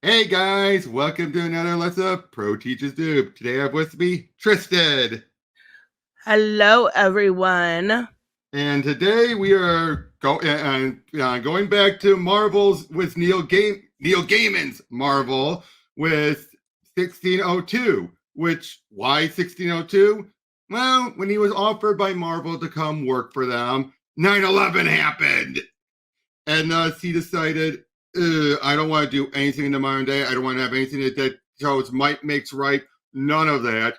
Hey guys, welcome to another lesson of Pro Teachers Dupe. Today I have with me Tristan. Hello, everyone. And today we are going back to Marvel's with Neil Gaiman's Marvel with 1602. Which, why 1602? Well, when he was offered by Marvel to come work for them, 9/11 happened. And thus he decided, I don't want to do anything in the modern day. I don't want to have anything that shows might makes right. None of that.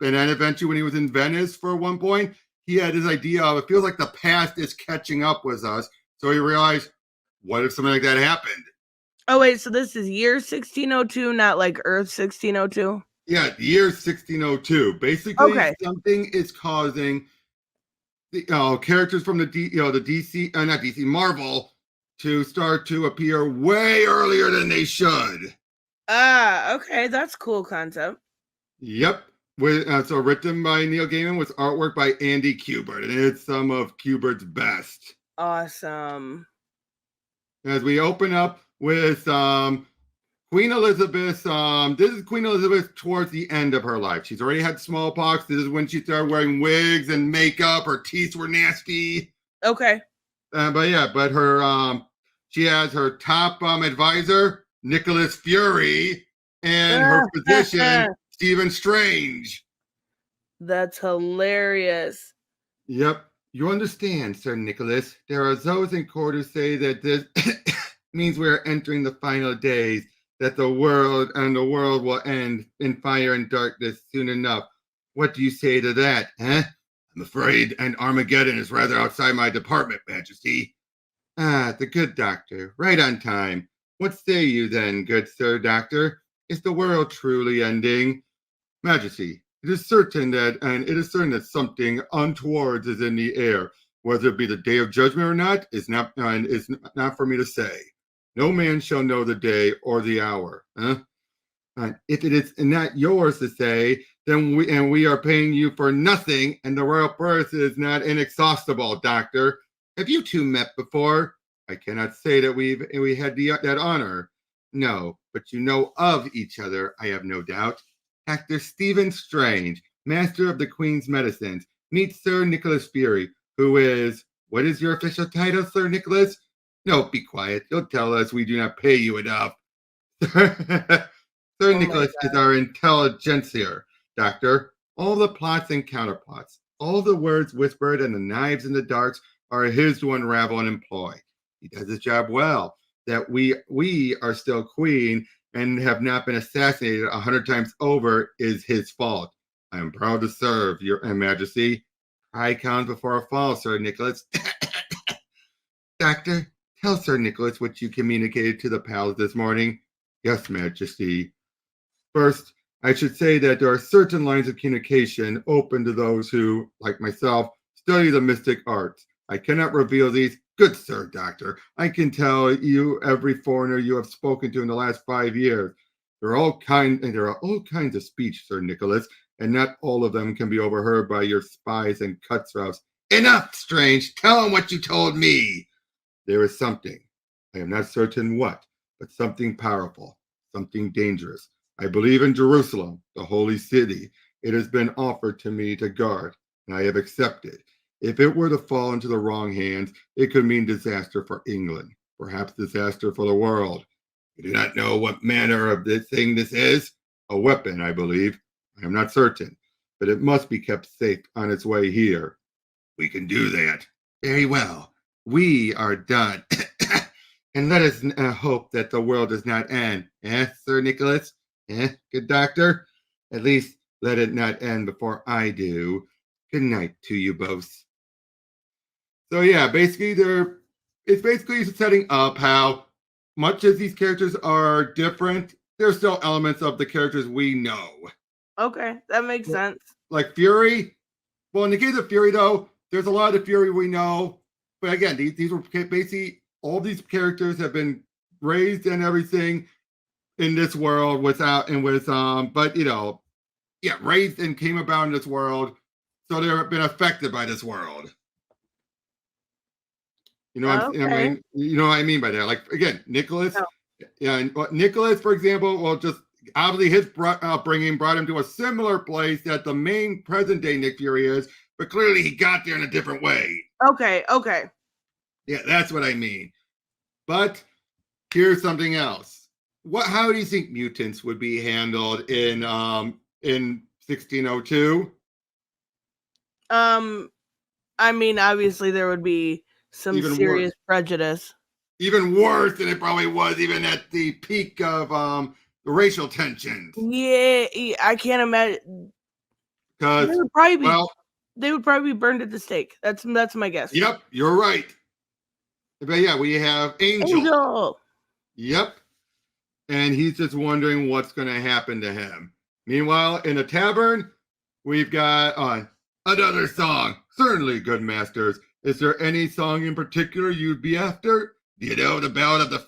And then eventually, when he was in Venice for one point, he had this idea of it feels like the past is catching up with us. So he realized, what if something like that happened? Oh, wait, so this is year 1602, not like Earth 1602? Yeah, the year 1602. Basically, Okay. something is causing the characters from the DC, not DC, Marvel, to start to appear way earlier than they should. Okay, that's cool concept. Yep. So written by Neil Gaiman with artwork by Andy Kubert, and it's some of Kubert's best. Awesome. As we open up with Queen Elizabeth, this is Queen Elizabeth towards the end of her life. She's already had smallpox. This is when she started wearing wigs and makeup. Her teeth were nasty. Okay. But her she has her top advisor, Nicholas Fury, and her physician, Stephen Strange. That's hilarious. Yep. You understand, Sir Nicholas. There are those in court who say that this means we are entering the final days, that the world will end in fire and darkness soon enough. What do you say to that, huh? I'm afraid an Armageddon is rather outside my department, Majesty. Ah, the good doctor, right on time. What say you then, good Sir Doctor? Is the world truly ending? Majesty, it is certain that something untoward is in the air. Whether it be the day of judgment or not is not for me to say. No man shall know the day or the hour. Huh? If it is not yours to say, then we are paying you for nothing, and the royal purse is not inexhaustible, Doctor. Have you two met before? I cannot say that we had that honor. No, but you know of each other, I have no doubt. Actor Stephen Strange, master of the Queen's medicines, meet Sir Nicholas Fury, who is, what is your official title, Sir Nicholas? No, be quiet. You'll tell us we do not pay you enough. Sir Nicholas is our intelligencer, Doctor. All the plots and counterplots, all the words whispered and the knives in the darks are his to unravel and employ. He does his job well. That we are still queen and have not been assassinated 100 times over is his fault. I am proud to serve your Majesty. High comes before a fall, Sir Nicholas. Doctor, tell Sir Nicholas what you communicated to the palace this morning. Yes, Majesty. First, I should say that there are certain lines of communication open to those who, like myself, study the mystic arts. I cannot reveal these. Good sir, doctor, I can tell you every foreigner you have spoken to in the last 5 years. There are all kinds of speech, Sir Nicholas, and not all of them can be overheard by your spies and cutthroats. Enough, Strange. Tell him what you told me. There is something. I am not certain what, but something powerful, something dangerous. I believe in Jerusalem, the holy city. It has been offered to me to guard, and I have accepted. If it were to fall into the wrong hands, it could mean disaster for England, perhaps disaster for the world. You do not know what manner of this thing this is? A weapon, I believe. I am not certain, but it must be kept safe on its way here. We can do that. Very well. We are done. And let us hope that the world does not end. Sir Nicholas? Good doctor? At least let it not end before I do. Good night to you both. So yeah, it's basically setting up how much as these characters are different, there's still elements of the characters we know. Okay, that makes sense. Like Fury. Well, in the case of Fury, though, there's a lot of Fury we know. But again, these were basically all these characters have been raised and everything in this world raised and came about in this world, so they've been affected by this world. You know what I mean by that? Like again, Nicholas Yeah, and Nicholas, for example, well, just obviously his upbringing brought him to a similar place that the main present-day Nick Fury is, but clearly he got there in a different way. Okay. Yeah, that's what I mean. But here's something else. How do you think mutants would be handled in 1602? I mean, obviously there would be some Even serious worse. prejudice. Even worse than it probably was even at the peak of the racial tensions. Yeah, I can't imagine. Because, They would probably be, well, they would probably be burned at the stake. That's my guess. yep, you're right. But yeah, we have Angel. Yep. And he's just wondering what's going to happen to him. Meanwhile, in a tavern, we've got another song. Certainly, good masters. Is there any song in particular you'd be after? Do you know the ballad of the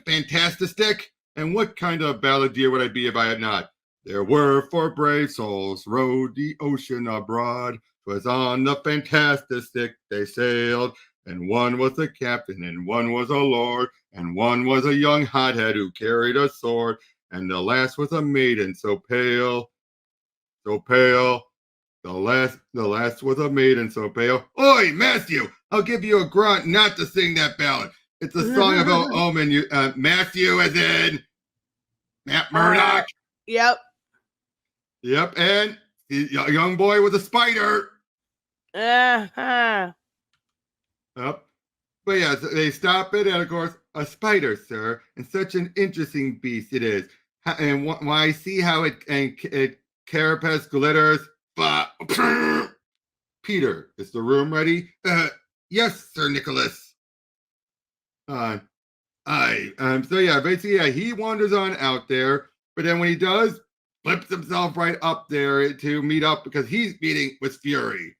Fantastic? And what kind of balladeer would I be if I had not? There were 4 brave souls rode the ocean abroad. 'Twas on the Fantastic they sailed. And one was a captain, and one was a lord, and one was a young hothead who carried a sword, and the last was a maiden so pale, so pale. The last was a maiden so pale. Oi, Matthew! I'll give you a grunt not to sing that ballad. It's a song about omen. Matthew, as in Matt Murdock. Yep. Yep, and the young boy was a spider. Yep. But yeah, so they stop it, and of course, a spider, sir, and such an interesting beast it is. And when I see how it carapace glitters, Peter, is the room ready? Yes, Sir Nicholas. So yeah, basically, yeah, he wanders on out there, but then when he does, flips himself right up there to meet up because he's meeting with Fury.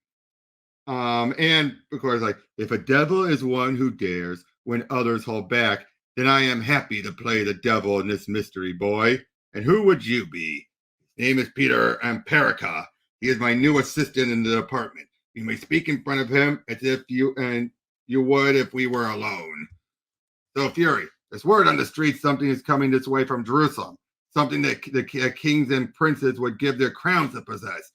And of course, like, if a devil is one who dares when others hold back, then I am happy to play the devil in this mystery, boy. And who would you be? His name is Peter Amperica. He is my new assistant in the department. You may speak in front of him as if you would if we were alone. So, Fury, there's word on the street something is coming this way from Jerusalem. Something that the kings and princes would give their crowns to possess.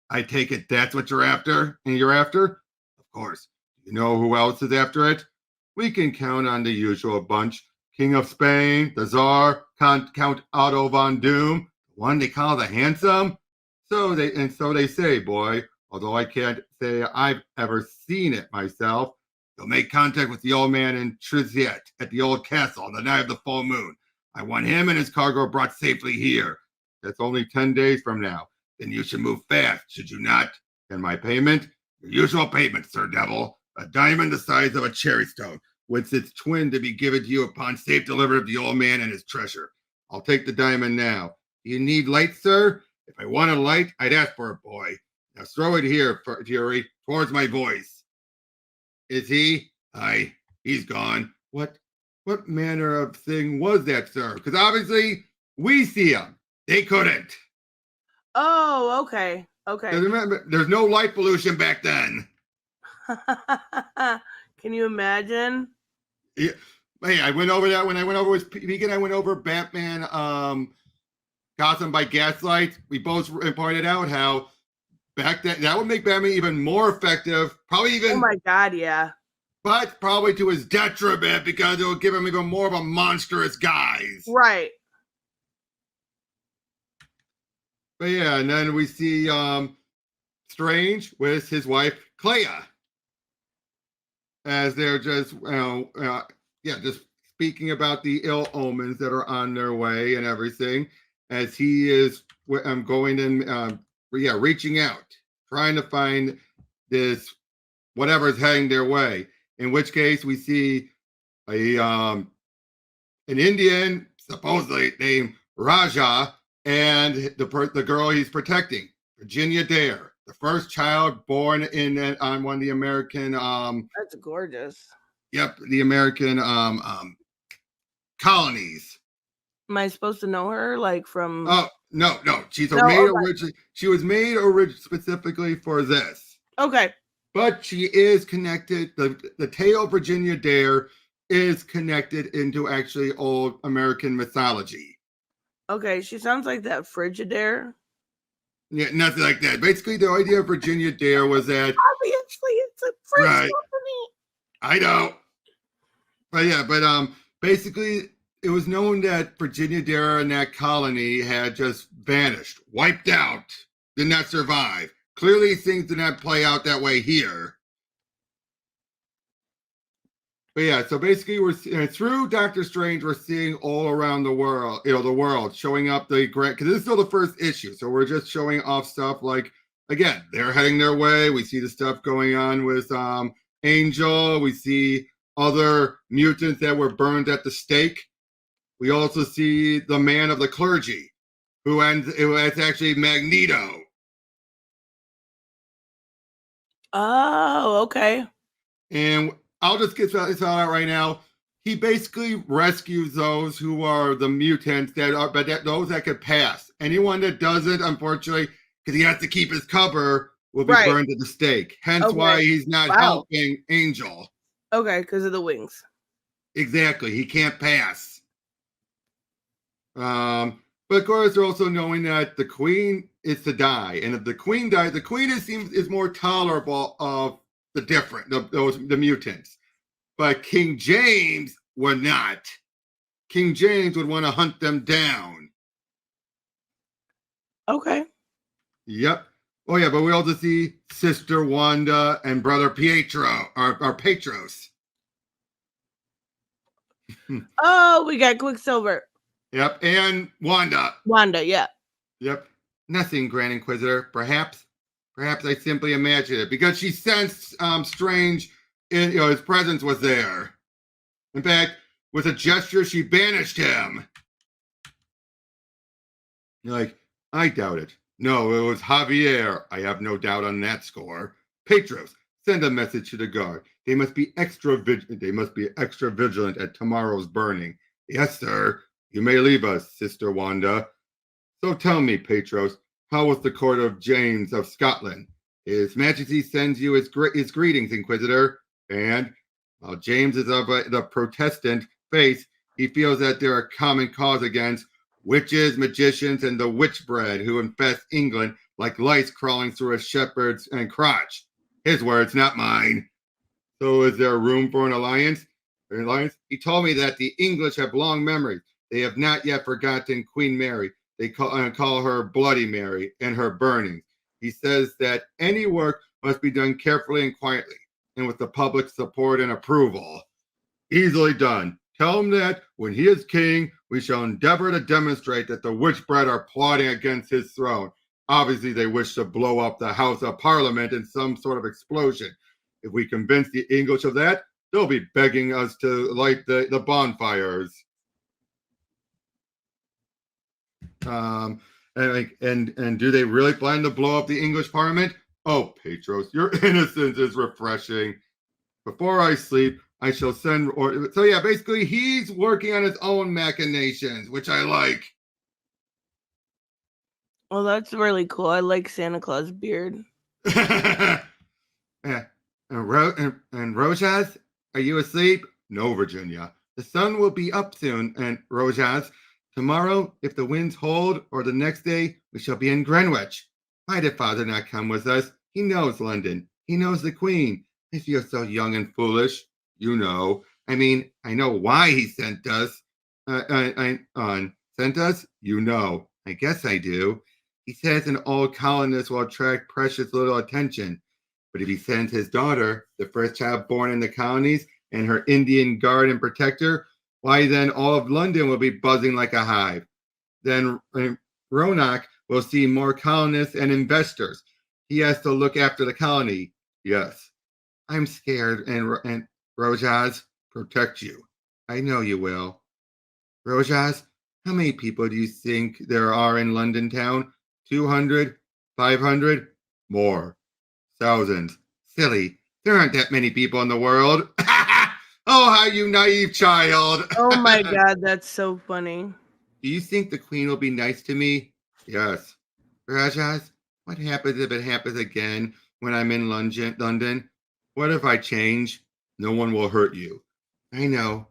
I take it that's what you're after, and you're after? Of course. You know who else is after it? We can count on the usual bunch. King of Spain, the Tsar, Count Otto von Doom, the one they call the Handsome. So they say, boy, although I can't say I've ever seen it myself. You'll make contact with the old man in Trisiet at the old castle on the night of the full moon. I want him and his cargo brought safely here. That's only 10 days from now. Then you should move fast, should you not? And my payment? Your usual payment, Sir Devil. A diamond the size of a cherry stone, with its twin to be given to you upon safe delivery of the old man and his treasure. I'll take the diamond now. Do you need light, sir? If I wanted light, I'd ask for it, boy. Now throw it here, Fury, towards my voice. Is he? Aye, he's gone. What manner of thing was that, sir? Because obviously we see him. They couldn't. Oh, okay. Remember, there's no light pollution back then. Can you imagine? Yeah. Hey, I went over that when I went over with Vegan. I went over Batman, Gotham by Gaslight. We both pointed out how back then that would make Batman even more effective. Probably even. Oh my God, yeah. But probably to his detriment because it will give him even more of a monstrous guise. Right. But yeah, and then we see Strange with his wife Clea as they're just just speaking about the ill omens that are on their way and everything. As he is going and reaching out, trying to find this whatever is heading their way. In which case, we see an Indian, supposedly named Raja, and the girl he's protecting, Virginia Dare, the first child born on one of the American. That's gorgeous. Yep, the American colonies. Am I supposed to know her, like from? Oh no, she's made originally. She was made specifically for this. Okay. But she is connected. The tale of Virginia Dare is connected into actually old American mythology. Okay, she sounds like that Frigidaire. Yeah, nothing like that. Basically, the idea of Virginia Dare was that Obviously, it's a fridge right. company. I know. Basically it was known that Virginia Dare and that colony had just vanished, wiped out, did not survive. Clearly things did not play out that way here. But yeah, so basically we're through Doctor Strange, we're seeing all around the world, the world showing up the grant, because this is still the first issue. So we're just showing off stuff like, again, they're heading their way. We see the stuff going on with Angel. We see other mutants that were burned at the stake. We also see the man of the clergy, it's actually Magneto. Oh, okay. And I'll just get this out right now. He basically rescues those who are the mutants those that could pass. Anyone that doesn't, unfortunately, because he has to keep his cover, will be burned at the stake. Hence why he's not helping Angel. Okay, because of the wings. Exactly. He can't pass. But of course, they're also knowing that the queen is to die. And if the queen dies, the queen is more tolerable of the mutants. But King James would not. King James would want to hunt them down. Okay. Yep. Oh yeah, but we also see Sister Wanda and Brother Pietro, or Petros. Oh, we got Quicksilver. Yep, and Wanda. Wanda, yeah. Yep. Nothing, Grand Inquisitor. Perhaps I simply imagined it because she sensed Strange. His presence was there. In fact, with a gesture, she banished him. You're like, I doubt it. No, it was Javier. I have no doubt on that score. Petros, send a message to the guard. They must be extra vigilant at tomorrow's burning. Yes, sir. You may leave us, Sister Wanda. So tell me, Petros, how was the court of James of Scotland? His Majesty sends you his greetings, Inquisitor. And while James is of the Protestant faith, he feels that there are common cause against witches, magicians, and the witchbreed who infest England like lice crawling through a shepherd's crotch. His words, not mine. So is there room for an alliance? He told me that the English have long memories. They have not yet forgotten Queen Mary. They call her Bloody Mary and her burnings. He says that any work must be done carefully and quietly, and with the public's support and approval. Easily done. Tell him that when he is king, we shall endeavor to demonstrate that the witchbreed are plotting against his throne. Obviously, they wish to blow up the House of Parliament in some sort of explosion. If we convince the English of that, they'll be begging us to light the bonfires. And do they really plan to blow up the English Parliament? Oh, Petros, your innocence is refreshing. Before I sleep, I shall send. So yeah, basically, he's working on his own machinations, which I like. Well, that's really cool. I like Santa Claus beard. And Rojas, are you asleep? No, Virginia. The sun will be up soon. And Rojas, tomorrow, if the winds hold, or the next day, we shall be in Greenwich. Why did Father not come with us? He knows London. He knows the Queen. I feel so young and foolish. You know. I mean, I know why he sent us. Sent us? You know. I guess I do. He says an old colonist will attract precious little attention. But if he sends his daughter, the first child born in the colonies, and her Indian guard and protector, why then all of London will be buzzing like a hive. Then Roanoke will see more colonists and investors. He has to look after the colony. Yes. I'm scared, and Rojas, protect you. I know you will. Rojas, how many people do you think there are in London town? 200? 500? More. Thousands. Silly. There aren't that many people in the world. Oh, how you naive child. Oh my God, that's so funny. Do you think the Queen will be nice to me? Yes. Rajas, what happens if it happens again when I'm in London? What if I change? No one will hurt you. I know.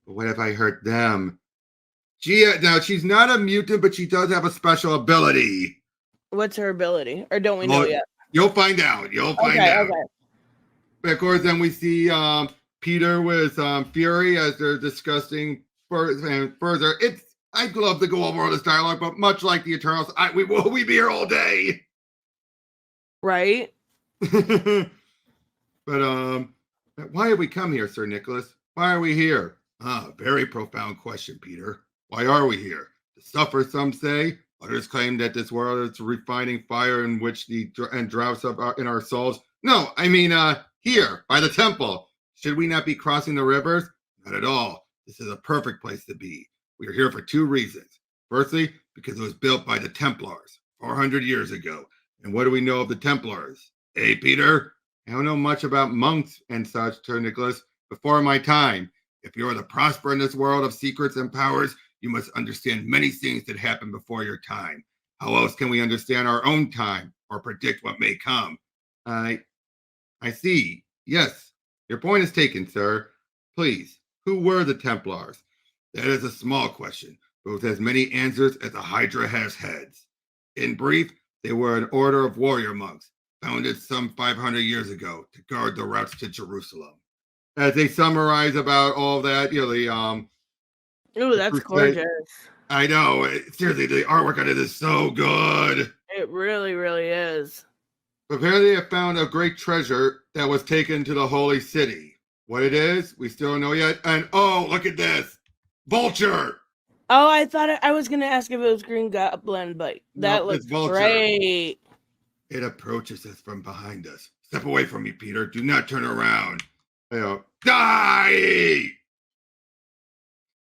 But what if I hurt them? Now she's not a mutant, but she does have a special ability. What's her ability? Or don't we know Well, yet? you'll find out. You'll find Okay, out. okay. But of course, then we see Peter with Fury as they're discussing further. I'd love to go over all this dialogue, but much like the Eternals, we'd be here all day. Right? But why have we come here, Sir Nicholas? Why are we here? Very profound question, Peter. Why are we here? To suffer, some say. Others claim that this world is a refining fire in which and droughts up in our souls. No, I mean, here, by the temple. Should we not be crossing the rivers? Not at all. This is a perfect place to be. We are here for two reasons. Firstly, because it was built by the Templars 400 years ago. And what do we know of the Templars? Hey, Peter? I don't know much about monks and such, Sir Nicholas. Before my time, if you are to prosper in this world of secrets and powers, you must understand many things that happened before your time. How else can we understand our own time or predict what may come? I see. Yes, your point is taken, sir. Please, who were the Templars? That is a small question, but with as many answers as a Hydra has heads. In brief, they were an order of warrior monks, founded some 500 years ago to guard the routes to Jerusalem. As they summarize about all that, Ooh, that's gorgeous. I know. Seriously, the artwork on it is so good. It really, really is. Apparently, they have found a great treasure that was taken to the holy city. What it is, we still don't know yet. And oh, look at this. Vulture! Oh, I thought I was going to ask if it was Green Goblin, but that looks great. It approaches us from behind us. Step away from me, Peter. Do not turn around. Die!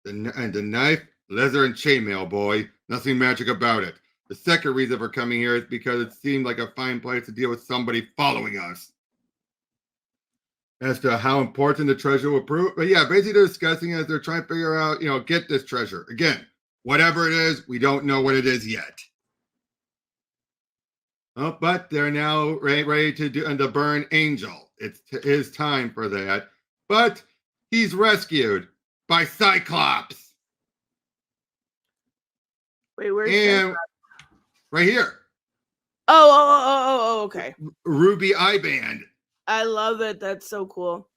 And the knife, leather, and chainmail, boy. Nothing magic about it. The second reason for coming here is because it seemed like a fine place to deal with somebody following us. As to how important the treasure will prove, but yeah, basically they're discussing as they're trying to figure out, get this treasure. Again, whatever it is, we don't know what it is yet. Oh, but they're now ready to do and to burn Angel. It's his time for that. But he's rescued by Cyclops. Wait, where's Cyclops? Right here. Oh, okay. Ruby Eye Band. I love it. That's so cool.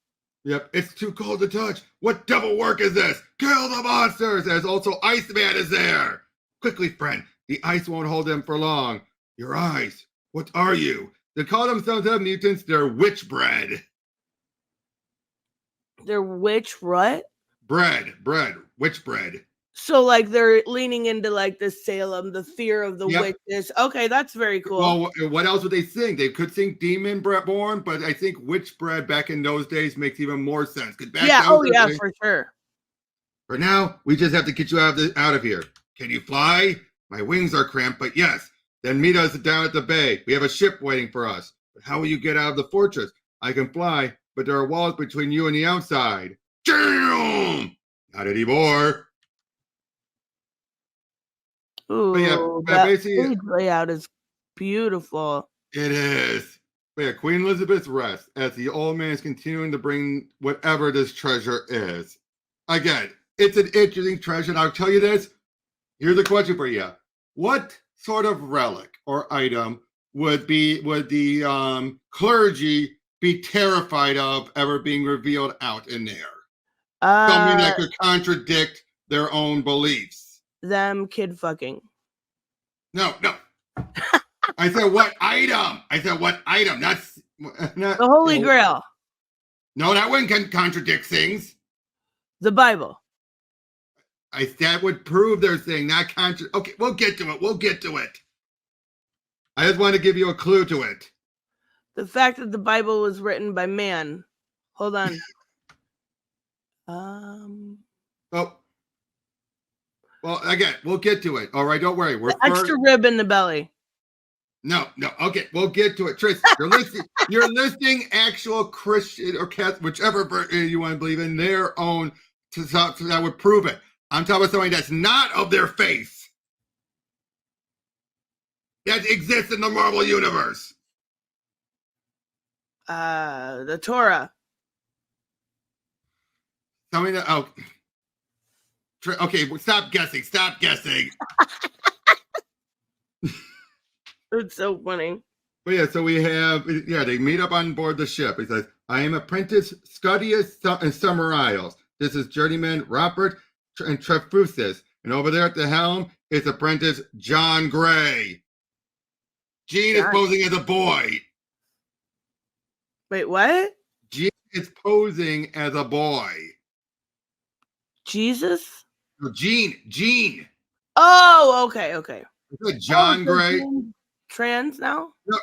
Yep, it's too cold to touch. What devil work is this? Kill the monsters! As also Iceman is there. Quickly, friend. The ice won't hold them for long. Your eyes. What are you? They call themselves mutants. They're witch bread. They're witch what? Bread. Witch bread. So like they're leaning into like the Salem, the fear of the witches. Okay, that's very cool. Well, what else would they sing? They could sing Demon Born, but I think witch bread back in those days makes even more sense. For sure. For now, we just have to get you out of here. Can you fly? My wings are cramped, but yes. Then meet us down at the bay. We have a ship waiting for us. But how will you get out of the fortress? I can fly, but there are walls between you and the outside. Damn! Not anymore. Ooh, that page layout is beautiful. It is. But yeah, Queen Elizabeth rests as the old man is continuing to bring whatever this treasure is. Again, it's an interesting treasure. And I'll tell you this. Here's a question for you. What sort of relic or item would the clergy be terrified of ever being revealed out in there? Something that could contradict their own beliefs. Them kid fucking. No. I said what item? Not the Holy Grail. No, that one can contradict things. The Bible. That would prove their thing, not contradict. Okay, we'll get to it. I just want to give you a clue to it. The fact that the Bible was written by man. Hold on. Well, again, we'll get to it. All right, don't worry. We're extra rib in the belly. No. Okay, we'll get to it. Tris, you're listing actual Christian or Catholic, whichever you want to believe in, their own that would prove it. I'm talking about something that's not of their faith. That exists in the Marvel Universe. The Torah. Something that, oh, okay, stop guessing. Stop guessing. It's so funny. But yeah, so we have, they meet up on board the ship. He says, I am apprentice Scuddius and Summer Isles. This is journeyman Robert and Trefusis. And over there at the helm is apprentice John Gray. Gene is posing as a boy. Wait, what? Gene is posing as a boy. Jesus? No, Gene. Oh, okay. John Gray. Trans now? No.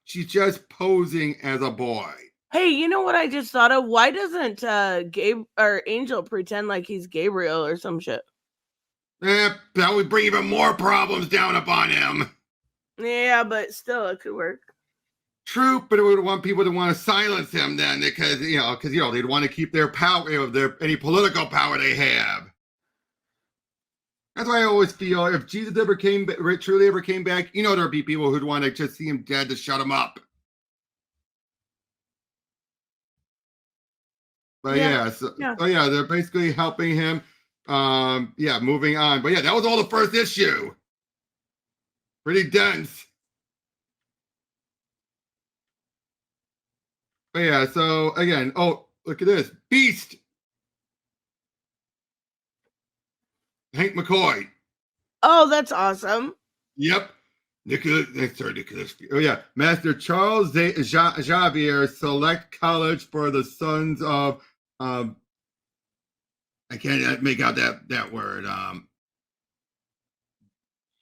She's just posing as a boy. Hey, you know what I just thought of? Why doesn't Angel pretend like he's Gabriel or some shit? That would bring even more problems down upon him. Yeah, but still, it could work. True, but it would want people to want to silence him then, because they'd want to keep their power, any political power they have. That's why I always feel if Jesus truly ever came back, there'd be people who'd want to just see him dead to shut him up. But they're basically helping him. Moving on. But that was all the first issue. Pretty dense. But so again, look at this. Beast. Hank McCoy. Oh, that's awesome. Yep. Nicholas. Oh yeah, Master Charles Xavier Select College for the Sons of I can't make out that word.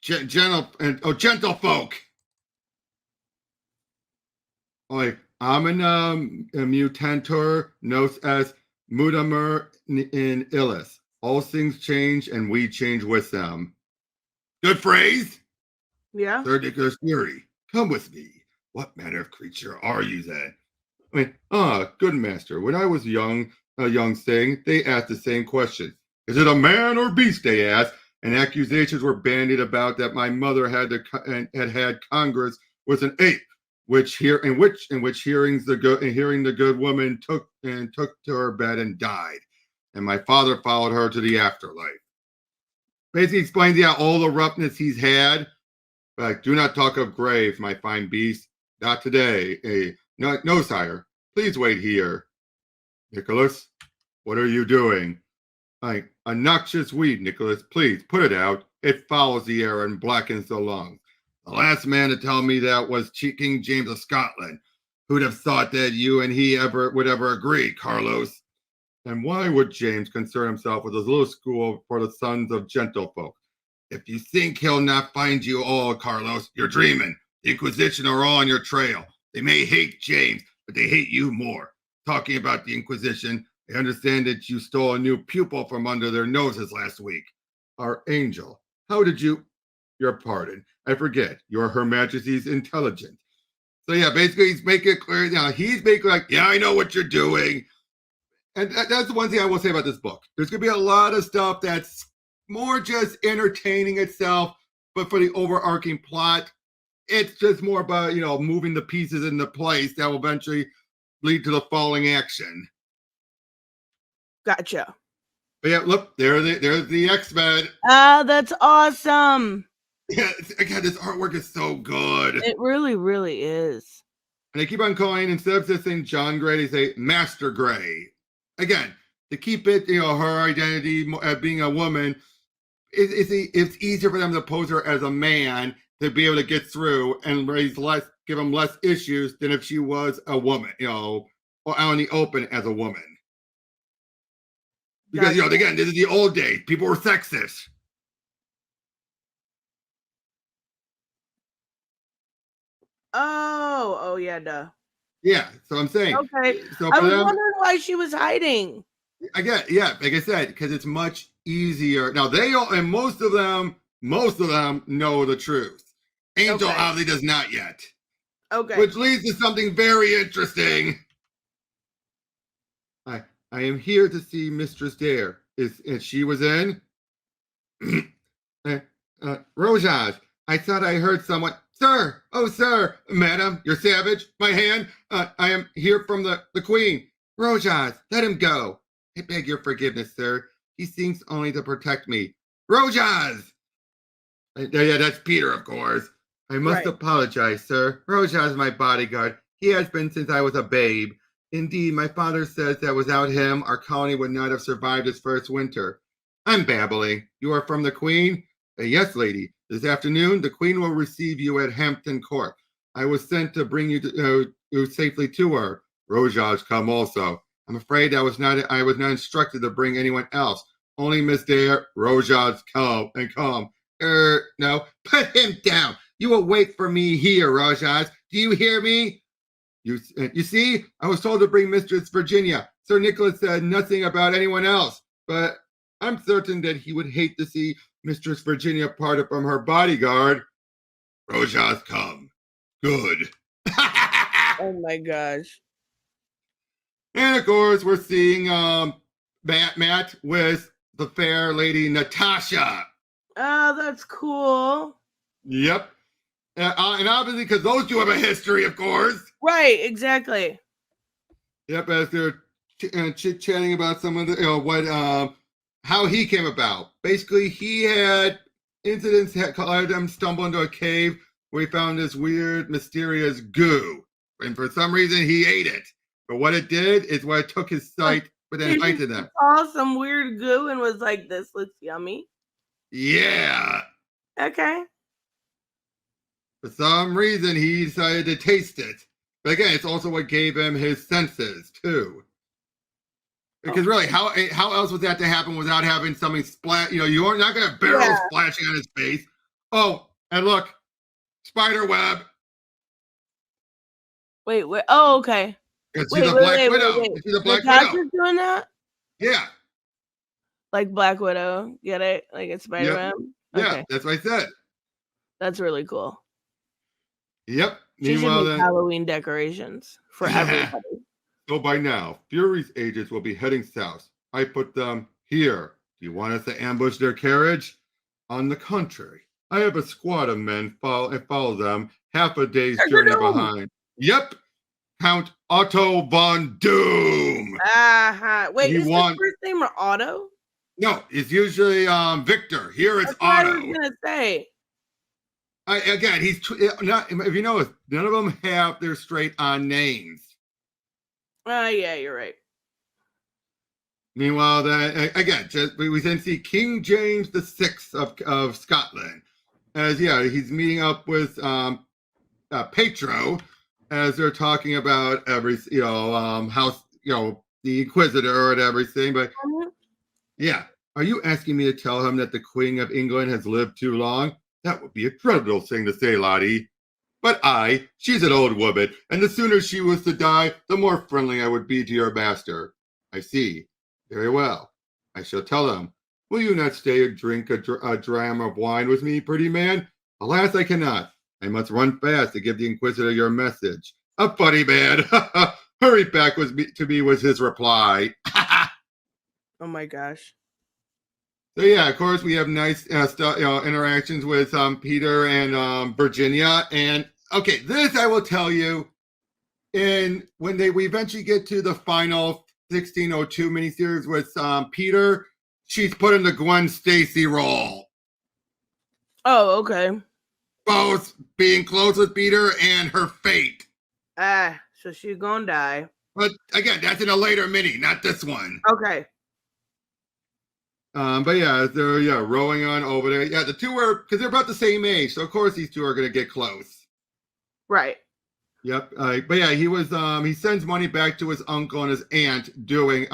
Gentlefolk. I'm a mutantor nos as mutamer in illis. All things change and we change with them. Good phrase. Yeah. Sir Nicholas Fury, come with me. What manner of creature are you then? Good master. When I was a young thing, they asked the same question. Is it a man or beast? They asked, and accusations were bandied about that my mother had Congress was an ape, hearing the good woman took to her bed and died, and my father followed her to the afterlife. Basically explains all the roughness he's had. But do not talk of grave, my fine beast. Not today. No, sire. Please wait here. Nicholas, what are you doing? A noxious weed, Nicholas. Please put it out. It fouls the air and blackens the lungs. The last man to tell me that was King James of Scotland. Who'd have thought that you and he would ever agree, Carlos? And why would James concern himself with his little school for the sons of gentlefolk? If you think he'll not find you all, Carlos, you're dreaming. The Inquisition are all on your trail. They may hate James, but they hate you more. Talking about the Inquisition, I understand that you stole a new pupil from under their noses last week. Our angel. How did you... Your pardon. I forget. You're Her Majesty's intelligence. So basically he's making it clear. He's making I know what you're doing. And that's the one thing I will say about this book. There's going to be a lot of stuff that's more just entertaining itself, but for the overarching plot, it's just more about, moving the pieces into place that will eventually lead to the falling action. Gotcha. But look, there's the X-Men. That's awesome. Yeah, again, this artwork is so good. It really, really is. And they keep on calling, instead of just saying John Gray, they say Master Gray. Again, to keep it, her identity as being a woman, it's easier for them to pose her as a man to be able to give him less issues than if she was a woman, or out in the open as a woman. Because, again, this is the old days. People were sexist. Oh, yeah, duh. Yeah, so I'm saying. Okay. So I was wondering why she was hiding. Again, like I said, because it's much easier. Now, most of them know the truth. Angel obviously does not yet. Okay. Which leads to something very interesting. I am here to see Mistress Dare. And she was in? Rojas, I thought I heard someone. Sir, oh, sir, madam, you're savage. My hand, I am here from the queen. Rojas, let him go. I beg your forgiveness, sir. He seems only to protect me. Rojas! Yeah, that's Peter, of course. I must Right. apologize, sir. Rojas is my bodyguard. He has been since I was a babe. Indeed, my father says that without him, our colony would not have survived its first winter. I'm babbling. You are from the Queen? Yes, lady. This afternoon, the Queen will receive you at Hampton Court. I was sent to bring you safely to her. Rojas come also. I'm afraid I was not instructed to bring anyone else. Only Miss Dare, Rojas come and come. No, put him down. You will wait for me here, Rojas. Do you hear me? You see, I was told to bring Mistress Virginia. Sir Nicholas said nothing about anyone else, but I'm certain that he would hate to see Mistress Virginia parted from her bodyguard. Rojas come. Good. Oh my gosh. And of course, we're seeing Matt with the fair lady Natasha. Oh, that's cool. Yep. And obviously, because those two have a history, of course. Right, exactly. Yep, as they're chit-chatting about some of the, how he came about. Basically, he had incidents that caused him stumble into a cave where he found this weird, mysterious goo. And for some reason, he ate it. But what it did is what it took his sight, but then heightened them. Saw some weird goo and was like, "This looks yummy." Yeah. Okay. For some reason, he decided to taste it. But again, it's also what gave him his senses, too. Because really, how else was that to happen without having something splat? You are not going to have barrels splashing on his face. Oh, and look, spider web. Wait. Oh, okay. You see the Black Widow. Wait. You see the Black Natasha's doing that? Yeah. Like Black Widow. Get it? Like it's Spider-Man? Yep. Okay. Yeah, that's what I said. That's really cool. Yep. She should make Halloween decorations for everybody. So by now, Fury's agents will be heading south. I put them here. Do you want us to ambush their carriage? On the contrary, I have a squad of men follow them half a day's journey behind. Yep. Count Otto von Doom. Wait, is his first name Otto? No, it's usually Victor. Here it's That's what Otto. I was gonna say. Again, he's not. If you notice, none of them have their straight-on names. Yeah, you're right. Meanwhile, then again, we then see King James VI of Scotland, as he's meeting up with Petro, as they're talking about how the Inquisitor and everything. But are you asking me to tell him that the Queen of England has lived too long? That would be a dreadful thing to say, Lottie. But she's an old woman, and the sooner she was to die, the more friendly I would be to your master. I see. Very well. I shall tell him. Will you not stay and drink a dram of wine with me, pretty man? Alas, I cannot. I must run fast to give the Inquisitor your message. A funny man. Hurry back to me was his reply. Oh my gosh. So of course we have nice interactions with Peter and Virginia, and okay, this I will tell you. And when we eventually get to the final 1602 miniseries with Peter, she's put in the Gwen Stacy role. Oh, okay. Both being close with Peter and her fate. So she's gonna die. But again, that's in a later mini, not this one. Okay. But they're rowing on over there. Yeah, the two are, because they're about the same age, so of course these two are going to get close. Right. Yep. He sends money back to his uncle and his aunt doing,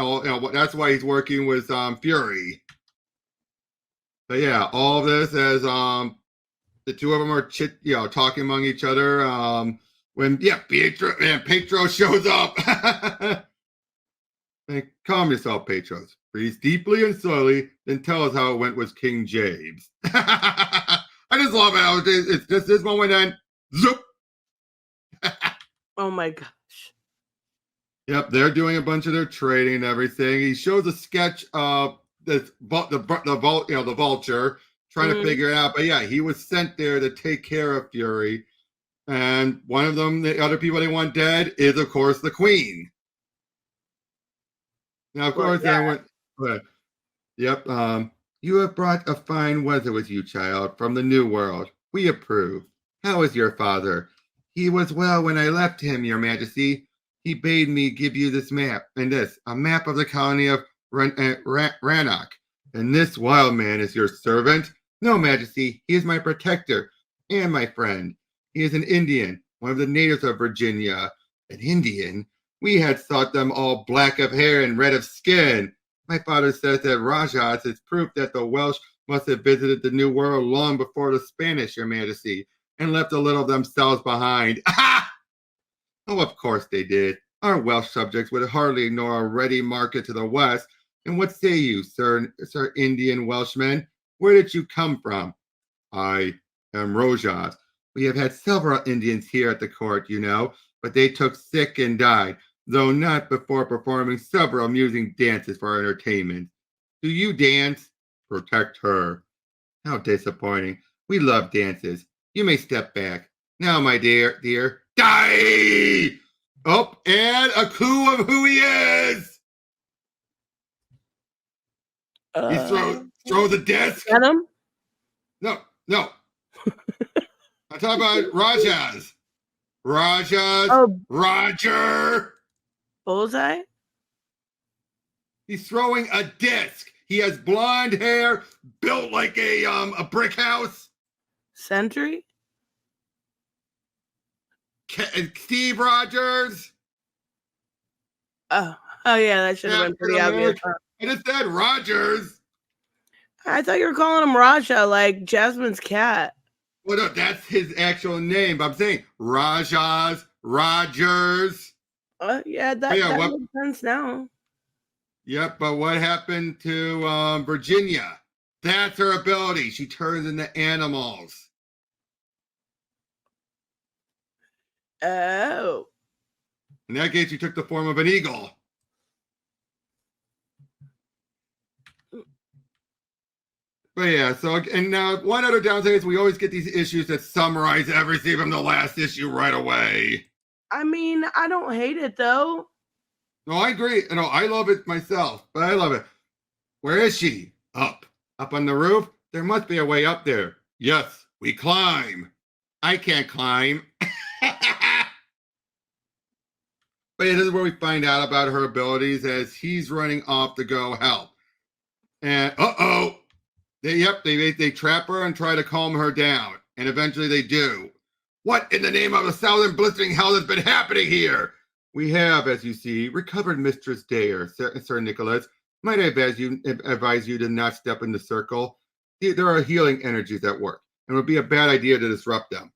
that's why he's working with Fury. But all of this as the two of them are talking among each other. When Petro shows up. Hey, calm yourself, Petros. Breathe deeply and slowly, then tell us how it went with King James. I just love it. It's just this moment and zoop. Oh my gosh. Yep, they're doing a bunch of their trading and everything. He shows a sketch of the vulture, trying to figure it out. But he was sent there to take care of Fury. And one of them, the other people they want dead, is of course the Queen. Now, of Well, course, yeah. I went. uh, Yep. You have brought a fine weather with you, child, from the New World. We approve. How is your father? He was well when I left him, Your Majesty. He bade me give you this map, and this, a map of the colony of Rannoch. And this wild man is your servant? No, Majesty, he is my protector and my friend. He is an Indian, one of the natives of Virginia. An Indian? We had thought them all black of hair and red of skin. My father says that Rajas is proof that the Welsh must have visited the New World long before the Spanish, Your Majesty, and left a little of themselves behind. Oh, of course they did. Our Welsh subjects would hardly ignore a ready market to the west. And what say you, Sir Indian Welshman? Where did you come from? I am Rojas. We have had several Indians here at the court, you know, but they took sick and died, though not before performing several amusing dances for our entertainment. Do you dance? Protect her. How disappointing. We love dances. You may step back. Now, my dear, die! Oh, and a clue of who he is! He throw the desk. Get him? No. I'm talking about Rajas. Oh, Roger. Bullseye? He's throwing a disc. He has blonde hair, built like a brick house. Sentry? Steve Rogers. Oh yeah, that should have been pretty obvious. I just said Rogers. I thought you were calling him Raja, like Jasmine's cat. Well, no, that's his actual name. But I'm saying Rogers. Yeah, that makes sense now. Yep, but what happened to Virginia? That's her ability. She turns into animals. Oh. In that case, she took the form of an eagle. But yeah, so, and now one other downside is we always get these issues that summarize everything from the last issue right away. I mean, I don't hate it though. No, I agree. No, I love it myself, but I love it. Where is she? Up on the roof? There must be a way up there. Yes, we climb. I can't climb. But yeah, this is where we find out about her abilities as he's running off to go help. And they trap her and try to calm her down. And eventually they do. What in the name of a thousand blistering hell has been happening here? We have, as you see, recovered Mistress Dare, Sir Nicholas. Might I advise you to not step in the circle? There are healing energies at work, and it would be a bad idea to disrupt them.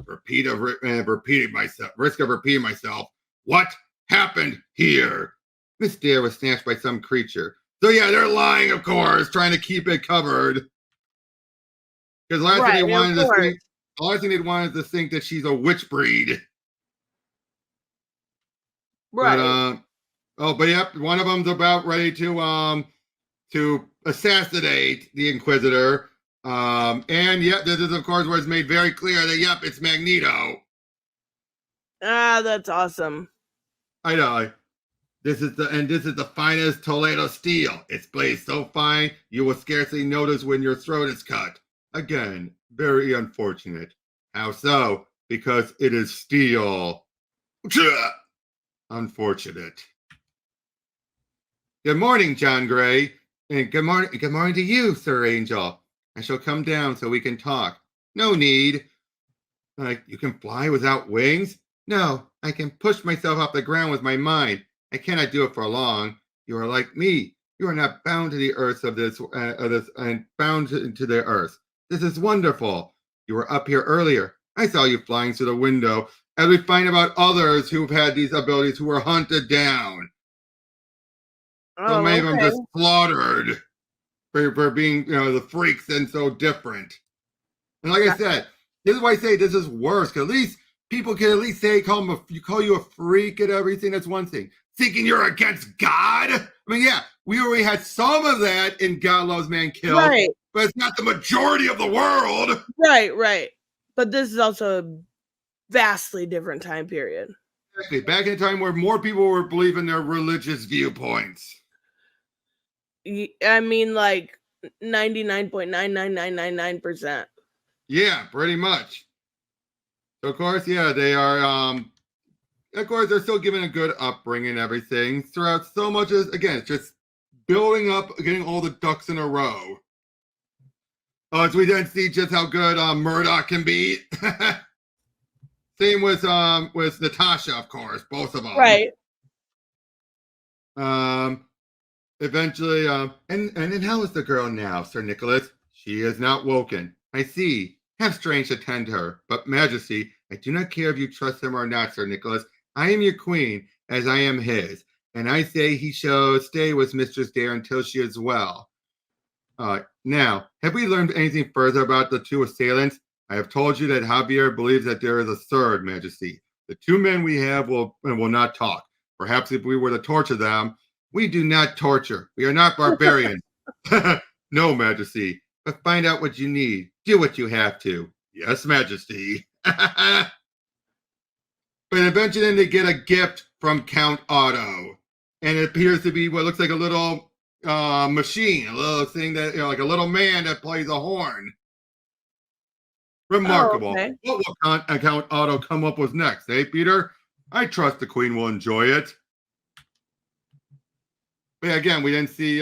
Risk of repeating myself. What happened here? Miss Dare was snatched by some creature. So yeah, they're lying, of course, trying to keep it covered. Because the last thing they wanted to think that she's a witch breed. Right. But yep, one of them's about ready to assassinate the Inquisitor. And yep, this is of course where it's made very clear that yep, it's Magneto. That's awesome. I know. This is the finest Toledo steel. It's blazed so fine you will scarcely notice when your throat is cut. Again, very unfortunate. How so? Because it is steel. Unfortunate. Good morning, John Gray. And good morning to you, Sir Angel. I shall come down so we can talk. No need. You can fly without wings? No, I can push myself off the ground with my mind. I cannot do it for long. You are like me. You are not bound to the earth of this and bound to the earth. This is wonderful. You were up here earlier. I saw you flying through the window. As we find about others who've had these abilities who were hunted down. So many of them just slaughtered for being, the freaks and so different. And like I said, this is why I say this is worse. Because at least people can at least say, call you a freak and everything. That's one thing. Thinking you're against God? I mean, yeah, we already had some of that in God Loves Man Killed. Right. But it's not the majority of the world. Right. But this is also a vastly different time period. Exactly. Back in a time where more people were believing their religious viewpoints. I mean, like 99.99999%. Yeah, pretty much. So of course, yeah, they are. Of course, they're still given a good upbringing and everything throughout. So much as again, it's just building up, getting all the ducks in a row. As we then see just how good Murdoch can be. Same with Natasha, of course, both of them. Right. Eventually, and then how is the girl now, Sir Nicholas? She is not woken. I see. Have strange to tend her, but Majesty, I do not care if you trust him or not, Sir Nicholas. I am your queen, as I am his, and I say he shall stay with Mistress Dare until she is well. Now, have we learned anything further about the two assailants? I have told you that Javier believes that there is a third, Majesty. The two men we have will not talk. Perhaps if we were to torture them, we do not torture. We are not barbarians. No, Majesty. But find out what you need. Do what you have to. Yes, Majesty. But eventually they get a gift from Count Otto. And it appears to be what looks like a little machine, a little thing that, like a little man that plays a horn. Remarkable. Oh, okay. What will Count Otto come up with next, eh, Peter? I trust the Queen will enjoy it. But yeah, again, we didn't see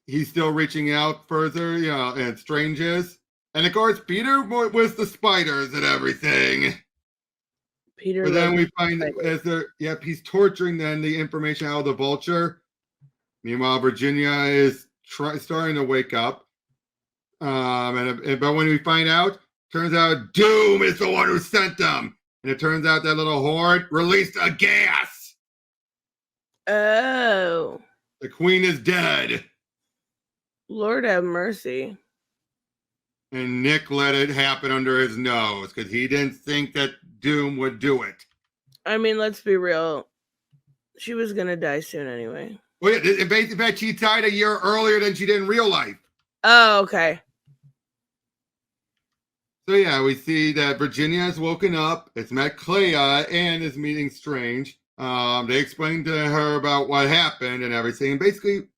he's still reaching out further, and stranges. And of course, Peter was the spiders and everything. Peter. But then we find he's torturing then the information out of the vulture. Meanwhile, Virginia is starting to wake up. But when we find out, turns out Doom is the one who sent them. And it turns out that little horde released a gas. Oh. The queen is dead. Lord have mercy. And Nick let it happen under his nose because he didn't think that Doom would do it. I mean, let's be real. She was going to die soon anyway. Well, in fact, she died a year earlier than she did in real life. Oh, okay. So yeah, we see that Virginia has woken up. It's met Clea and is meeting Strange. They explained to her about what happened and everything. And basically,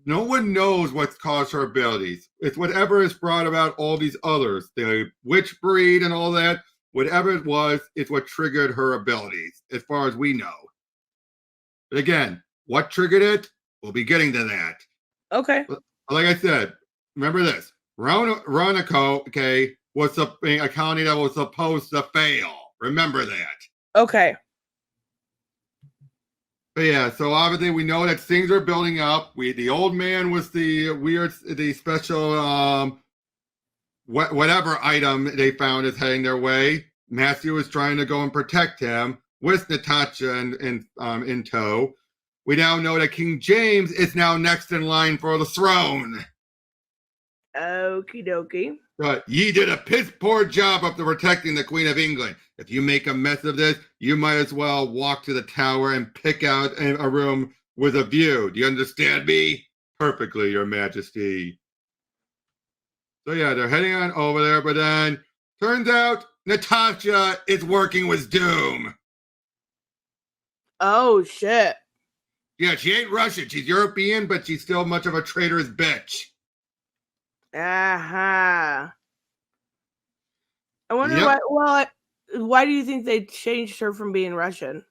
no one knows what's caused her abilities. It's whatever has brought about all these others, the witch breed and all that. Whatever it was, it's what triggered her abilities, as far as we know. But again, what triggered it? We'll be getting to that. Okay. Like I said, remember this. Roanoke, okay, was a county that was supposed to fail. Remember that. Okay. But yeah, so obviously we know that things are building up. The old man was the special whatever item they found is heading their way. Matthew is trying to go and protect him with Natasha in tow. We now know that King James is now next in line for the throne. Okie dokie. But ye did a piss poor job of protecting the Queen of England. If you make a mess of this, you might as well walk to the tower and pick out a room with a view. Do you understand me? Perfectly, Your Majesty. So yeah, they're heading on over there, but then turns out Natasha is working with Doom. Oh, shit. Yeah, she ain't Russian. She's European, but she's still much of a traitorous bitch. Aha. I wonder why. Well, why do you think they changed her from being Russian?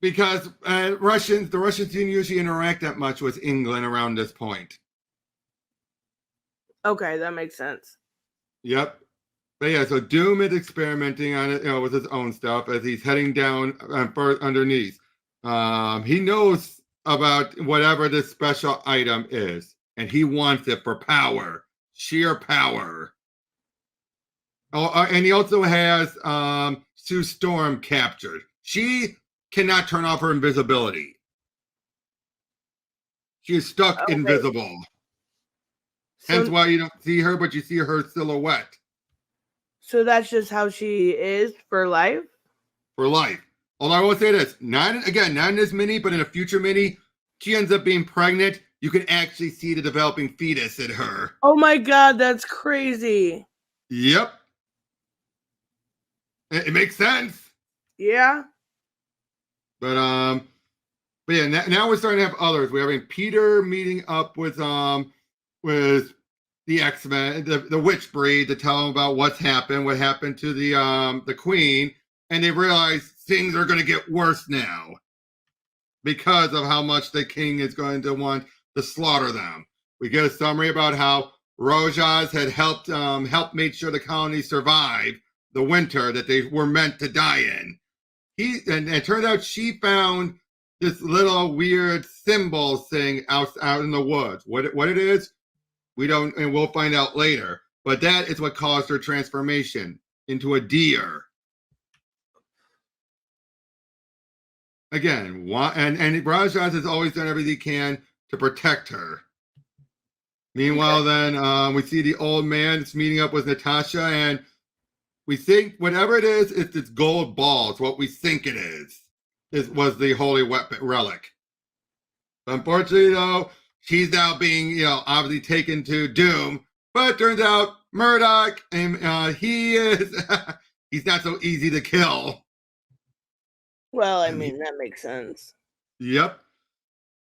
Because the Russians didn't usually interact that much with England around this point. Okay, that makes sense. Yep. But yeah, so Doom is experimenting on it, with his own stuff as he's heading down underneath. He knows about whatever this special item is, and he wants it for power, sheer power. Oh, and he also has Sue Storm captured. She cannot turn off her invisibility. She is stuck invisible. Hence why you don't see her, but you see her silhouette. So that's just how she is for life? For life. Although I will say this, not in this mini, but in a future mini, she ends up being pregnant. You can actually see the developing fetus in her. Oh my God, that's crazy. Yep. It makes sense. Yeah. But But yeah, now we're starting to have others. We're having Peter meeting up with the X-Men, the witch breed, to tell them about what happened to the queen, and they realize things are going to get worse now because of how much the king is going to want to slaughter them. We get a summary about how Rojas had helped make sure the colony survived the winter that they were meant to die in. And it turned out she found this little weird symbol thing out in the woods. What it is, we don't, and we'll find out later. But that is what caused her transformation into a deer. Again, and Rajas has always done everything he can to protect her. Meanwhile, then we see the old man meeting up with Natasha, and we think whatever it is, it's this gold ball. It's what we think it is. Was the holy weapon relic. Unfortunately, though, she's now being, obviously taken to Doom. But it turns out Murdoch, and he's not so easy to kill. Well, I mean, that makes sense. Yep.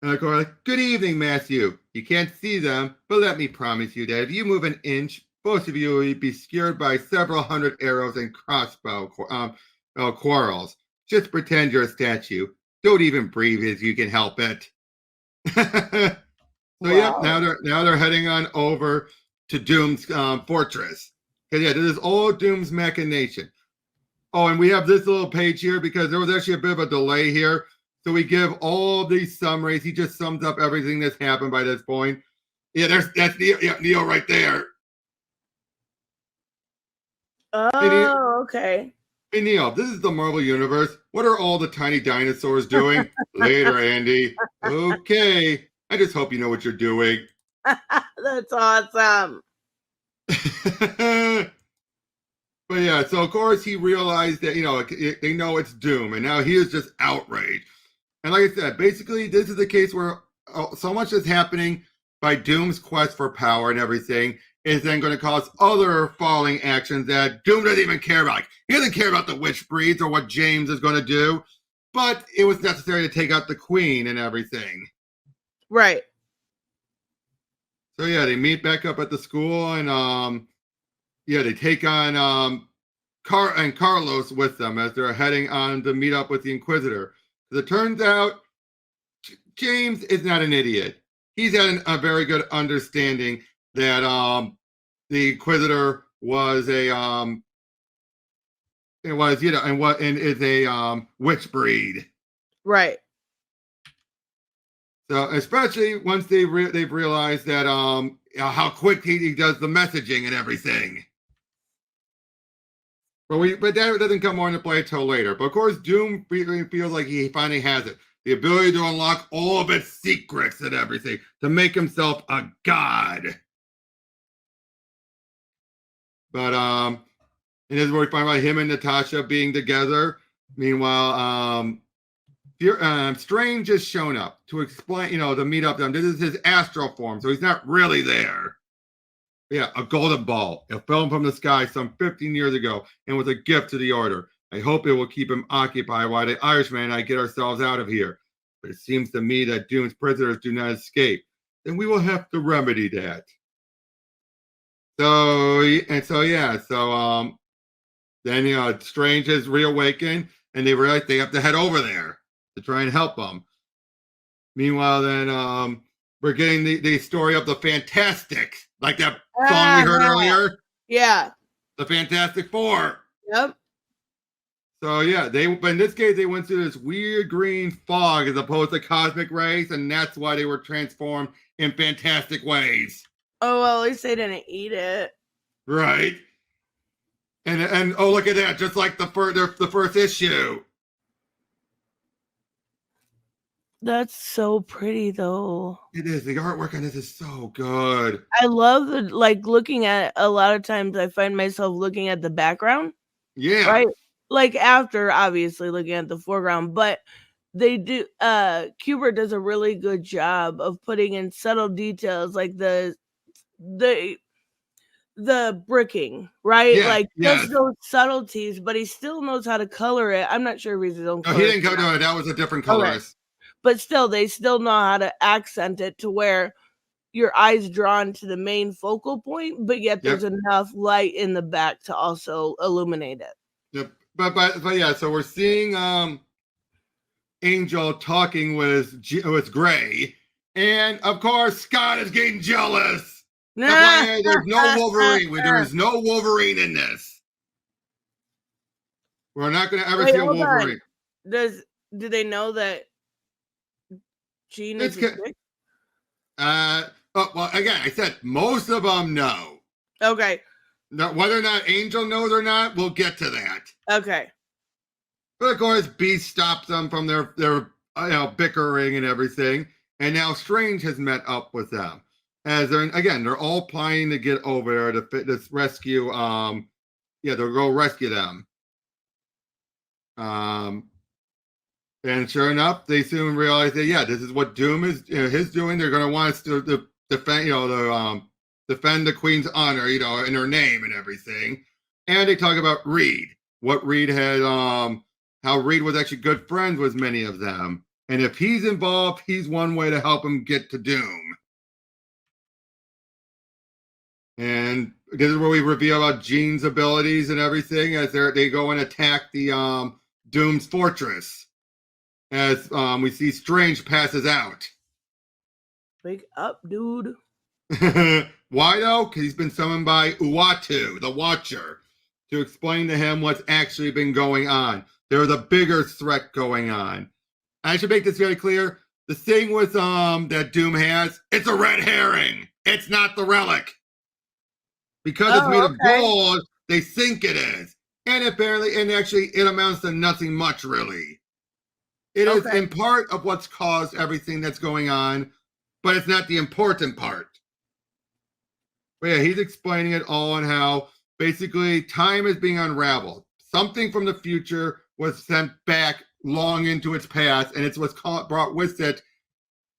And of course, good evening, Matthew. You can't see them, but let me promise you that if you move an inch, both of you will be skewered by several hundred arrows and crossbow quarrels. Just pretend you're a statue. Don't even breathe if you can help it. So yeah, now they're heading on over to Doom's fortress. Because yeah, this is all Doom's machination. Oh, and we have this little page here because there was actually a bit of a delay here. So we give all these summaries. He just sums up everything that's happened by this point. Yeah, that's Neo right there. Oh, okay. Hey, Neil, this is the Marvel Universe. What are all the tiny dinosaurs doing? Later, Andy. Okay. I just hope you know what you're doing. That's awesome. But yeah, so of course he realized that, they know it's Doom, and now he is just outraged. And like I said, basically this is the case where so much is happening by Doom's quest for power and everything is then going to cause other falling actions that Doom doesn't even care about. He doesn't care about the witch breeds or what James is going to do, but it was necessary to take out the queen and everything. Right. So yeah, they meet back up at the school, and they take on Carlos with them as they're heading on to meet up with the Inquisitor. As it turns out, James is not an idiot. He's had a very good understanding that the Inquisitor was a is a witch breed. Right. So especially once they've realized that how quick he does the messaging and everything. But that doesn't come on to play until later. But of course, Doom feels like he finally has it. The ability to unlock all of its secrets and everything to make himself a god. But and this is where we find out him and Natasha being together. Meanwhile, Strange has shown up to explain, to meet up them. This is his astral form, so he's not really there. Yeah, a golden ball. It fell from the sky some 15 years ago and was a gift to the Order. I hope it will keep him occupied while the Irishman and I get ourselves out of here. But it seems to me that Doom's prisoners do not escape. Then we will have to remedy that. Then Strange has reawakened, and they realize they have to head over there to try and help him. Meanwhile, then we're getting the story of the Fantastics, like that song we heard earlier. Yeah. The Fantastic Four. Yep. So yeah, but in this case they went through this weird green fog as opposed to cosmic rays, and that's why they were transformed in fantastic ways. Oh well, at least they didn't eat it. Right. And oh, look at that, just like the first issue. That's so pretty though. It is. The artwork on this is so good. I love looking at, a lot of times I find myself looking at the background. Yeah. Right? Like after obviously looking at the foreground, but they do Kubrick does a really good job of putting in subtle details like the bricking, right? Yeah, just those subtleties, but he still knows how to color it. I'm not sure if he's his own color. No, he didn't color it. That was a different colorist. but still, they still know how to accent it to where your eyes drawn to the main focal point, but yet there's enough light in the back to also illuminate it. Yep. But yeah, so we're seeing Angel talking with Gray, and of course Scott is getting jealous. That's why there's no Wolverine. There is no Wolverine in this. We're not going to ever see a Wolverine. Do they know that Jean is a chick? Well, again, I said most of them know. Okay. Now, whether or not Angel knows or not, we'll get to that. Okay. But of course, Beast stops them from their bickering and everything, and now Strange has met up with them. As they're all planning to get over there to rescue. They'll go rescue them. And sure enough, they soon realize that this is what Doom is his doing. They're going to want us to defend, defend the Queen's honor, in her name and everything. And they talk about Reed, what Reed had, how Reed was actually good friends with many of them, and if he's involved, he's one way to help him get to Doom. And this is where we reveal about Jean's abilities and everything as they go and attack the Doom's fortress. As we see Strange passes out. Wake up, dude. Why though? Because he's been summoned by Uatu, the Watcher, to explain to him what's actually been going on. There's a bigger threat going on. I should make this very clear. The thing with that Doom has, it's a red herring. It's not the relic. Because it's made of gold, they think it is. And actually it amounts to nothing much, really. It is in part of what's caused everything that's going on, but it's not the important part. But yeah, he's explaining it all and how basically time is being unraveled. Something from the future was sent back long into its past, and it's what's brought with it,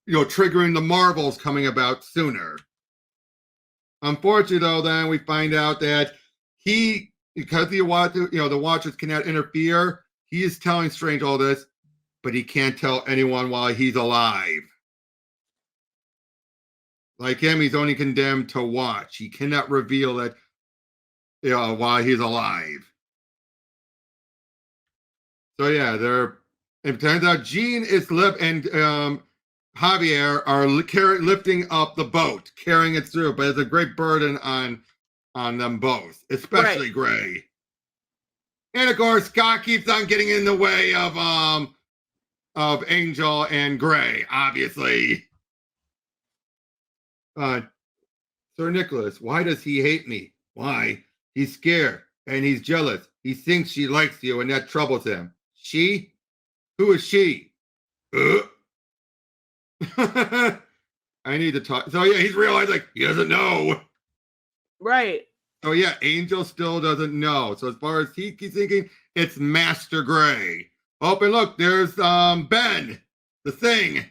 triggering the Marvels coming about sooner. Unfortunately, though, then we find out that because the Watchers cannot interfere, he is telling Strange all this, but he can't tell anyone while he's alive. Like him, he's only condemned to watch. He cannot reveal it while he's alive. So yeah, it turns out Jean and Javier are lifting up the boat, carrying it through, but it's a great burden on them both, especially Gray. And of course, Scott keeps on getting in the way of Angel and Gray, obviously. Sir Nicholas, why does he hate me? Why? He's scared and he's jealous. He thinks she likes you and that troubles him. She? Who is she? I need to talk. So yeah, he's realized he doesn't know. Right. So yeah, Angel still doesn't know. So as far as he's thinking, it's Master Gray. Oh, and look, there's Ben, the Thing.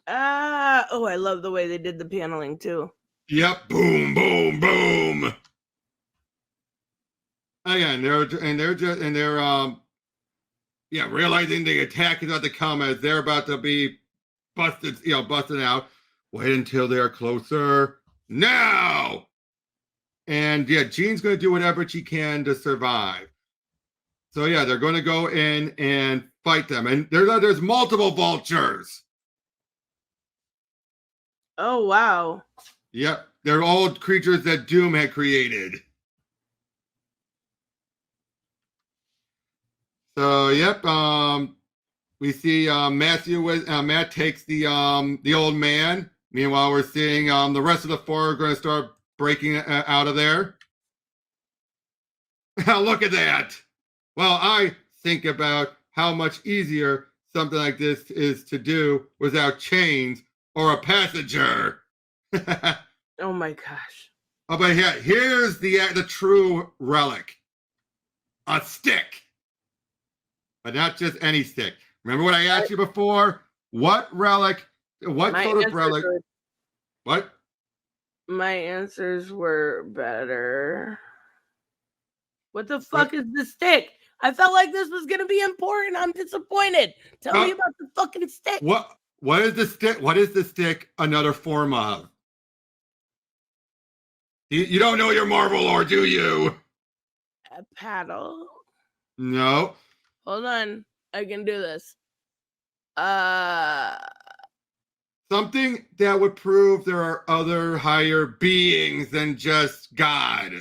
I love the way they did the paneling too. Yep, boom, boom, boom. Again, they're realizing the attack is about to come as they're about to be busted out. Wait until they're closer. Now! And yeah, Jean's going to do whatever she can to survive. So yeah, they're going to go in and fight them. And there's multiple vultures. Oh, wow. Yep, they're all creatures that Doom had created. So yep, we see Matt takes the old man. Meanwhile, we're seeing the rest of the four are going to start breaking out of there. Look at that. Well, I think about how much easier something like this is to do without chains or a passenger. Oh my gosh. Oh, but yeah, here's the true relic. A stick. But not just any stick. Remember what I asked you before? What relic? What sort of relic? What? My answers were better. What the fuck is the stick? I felt like this was gonna be important. I'm disappointed. Tell me about the fucking stick. What is the stick? What is the stick another form of? You don't know your Marvel lore, do you? A paddle. No. Hold on. I can do this. Something that would prove there are other higher beings than just God.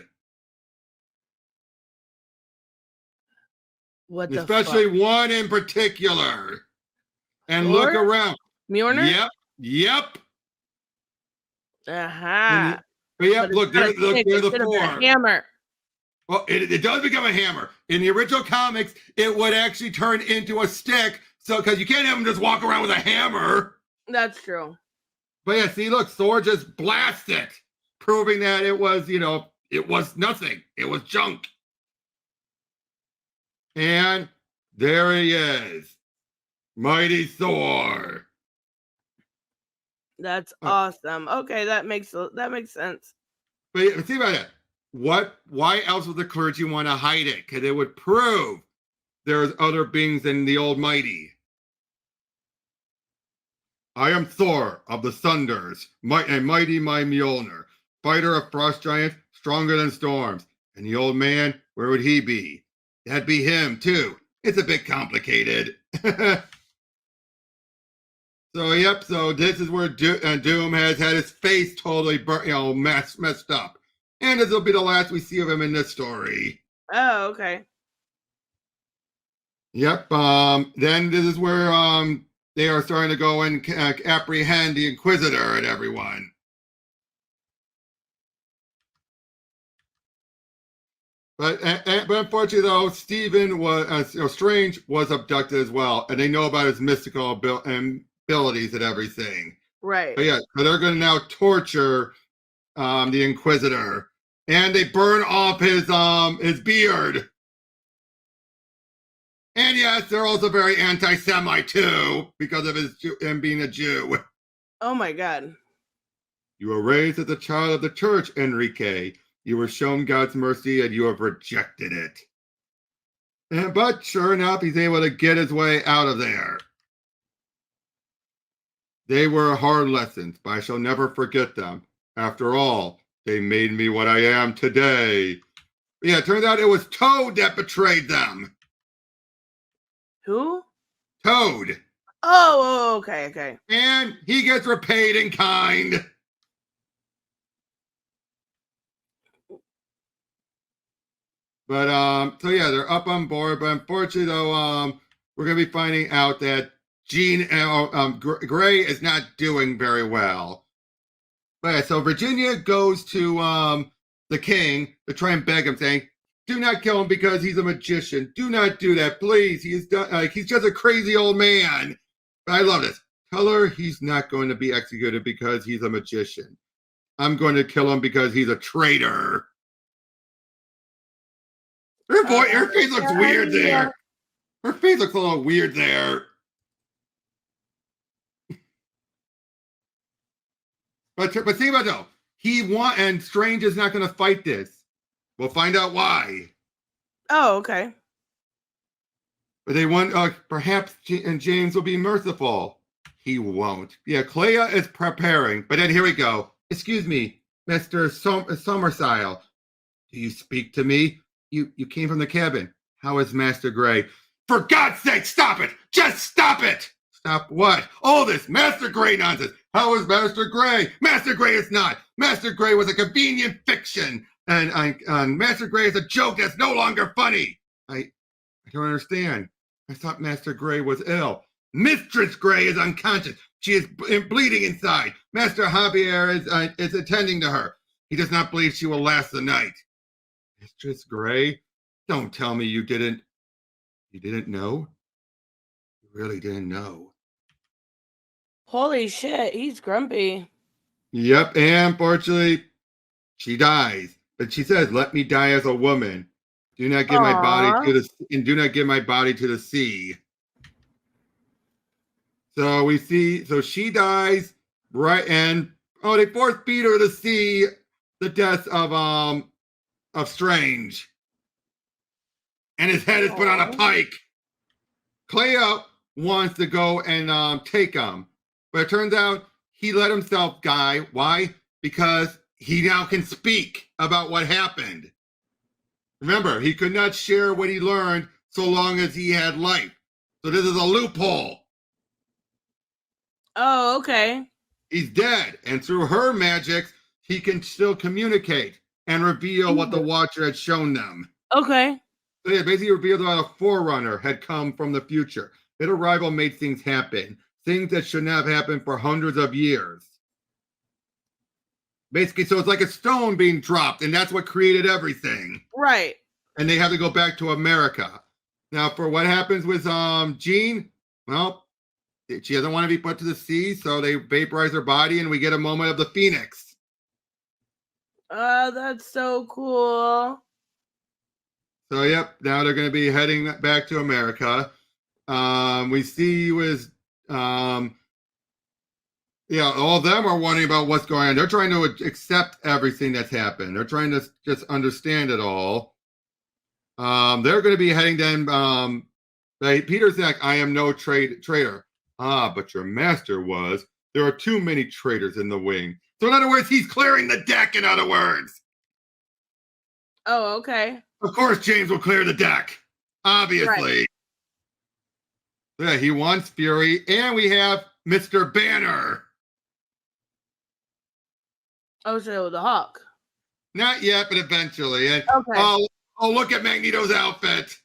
What the Especially fuck? one in particular. And Thor? look around. Mjolnir? Yep. Uh-huh. But yep, look, they're the four. A hammer. Well, it does become a hammer. In the original comics, it would actually turn into a stick. So, because you can't have him just walk around with a hammer. That's true. But yeah, see, look, Thor just blasts it, proving that it was, it was nothing. It was junk. And there he is, mighty Thor. That's awesome. Okay, that makes sense. But see about that. Why else would the clergy want to hide it? Because it would prove there's other beings than the Almighty. I am Thor of the Thunders, and mighty my Mjolnir, fighter of frost giants, stronger than storms. And the old man, where would he be? That'd be him too. It's a bit complicated. So yep. So this is where Doom has had his face totally burnt, messed up, and this will be the last we see of him in this story. Oh, okay. Yep. Then this is where they are starting to go and apprehend the Inquisitor and everyone. But unfortunately, though, Stephen was Strange was abducted as well, and they know about his mystical abilities and everything. Right. But yeah, so they're going to now torture the Inquisitor, and they burn off his beard. And yes, they're also very anti-Semite too, because of him being a Jew. Oh my God. You were raised as a child of the church, Enrique. You were shown God's mercy and you have rejected it. But sure enough, he's able to get his way out of there. They were hard lessons, but I shall never forget them. After all, they made me what I am today. But yeah, it turns out it was Toad that betrayed them. Who? Toad. Oh, okay. And he gets repaid in kind. But so yeah, they're up on board. But unfortunately, though, we're gonna be finding out that Gray is not doing very well. But yeah, so Virginia goes to the king to try and beg him, saying, "Do not kill him because he's a magician. Do not do that, please. He's just a crazy old man." But I love this. Tell her he's not going to be executed because he's a magician. I'm going to kill him because he's a traitor. Her face looks weird there. Her face looks a little weird there. But think about it though. And Strange is not going to fight this. We'll find out why. Oh, okay. But they want, perhaps James will be merciful. He won't. Yeah, Clea is preparing. But then here we go. Excuse me, Mr. Summersile. Do you speak to me? You came from the cabin. How is Master Gray? For God's sake, stop it! Just stop it! Stop what? All this Master Gray nonsense. How is Master Gray? Master Gray is not. Master Gray was a convenient fiction. And Master Gray is a joke that's no longer funny. I don't understand. I thought Master Gray was ill. Mistress Gray is unconscious. She is bleeding inside. Master Javier is attending to her. He does not believe she will last the night. Mistress Gray? Don't tell me you didn't know? You really didn't know. Holy shit, he's grumpy. Yep, and unfortunately, she dies. But she says, "Let me die as a woman. Do not give my body to the sea." So we see, so she dies, right? And they force feed her to see the death of Strange. and his head is put on a pike. Clea wants to go and take him, but it turns out he let himself die. Why? Because he now can speak about what happened. Remember, he could not share what he learned so long as he had life. So this is a loophole. Oh, okay. He's dead, and through her magics, he can still communicate and reveal what the Watcher had shown them. Okay. So yeah, basically revealed that a forerunner had come from the future. His arrival made things happen. Things that should not have happened for hundreds of years. Basically, so it's like a stone being dropped, and that's what created everything. Right. And they have to go back to America. Now, for what happens with Jean, well, she doesn't want to be put to the sea, so they vaporize her body, and we get a moment of the Phoenix. Oh, that's so cool. So, yep, now they're going to be heading back to America. We see with, all of them are wondering about what's going on. They're trying to accept everything that's happened. They're trying to just understand it all. They're going to be heading then. Peter's like, I am no traitor. Ah, but your master was. There are too many traitors in the wing. So in other words, he's clearing the deck, in other words. Oh, okay. Of course, James will clear the deck. Obviously. Right. Yeah, he wants Fury. And we have Mr. Banner. Oh, so the Hawk. Not yet, but eventually. And, okay. Oh, look at Magneto's outfit.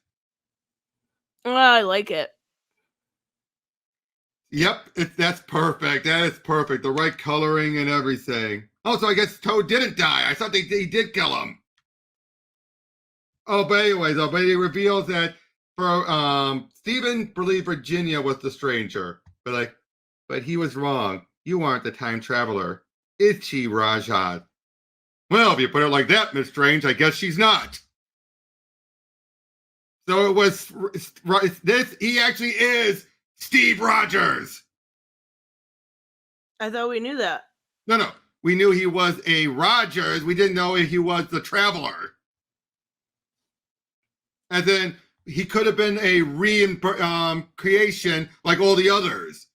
Oh, I like it. Yep, that's perfect. That is perfect. The right coloring and everything. Oh, so I guess Toad didn't die. I thought he did kill him. Oh, but anyways, but he reveals that for Stephen believed Virginia was the stranger, but he was wrong. You aren't the time traveler. Is she, Rajat? Well, if you put it like that, Miss Strange, I guess she's not. So it was this. He actually is Steve Rogers. I thought we knew that. No. We knew he was a Rogers. We didn't know if he was the Traveler. And then he could have been a creation like all the others.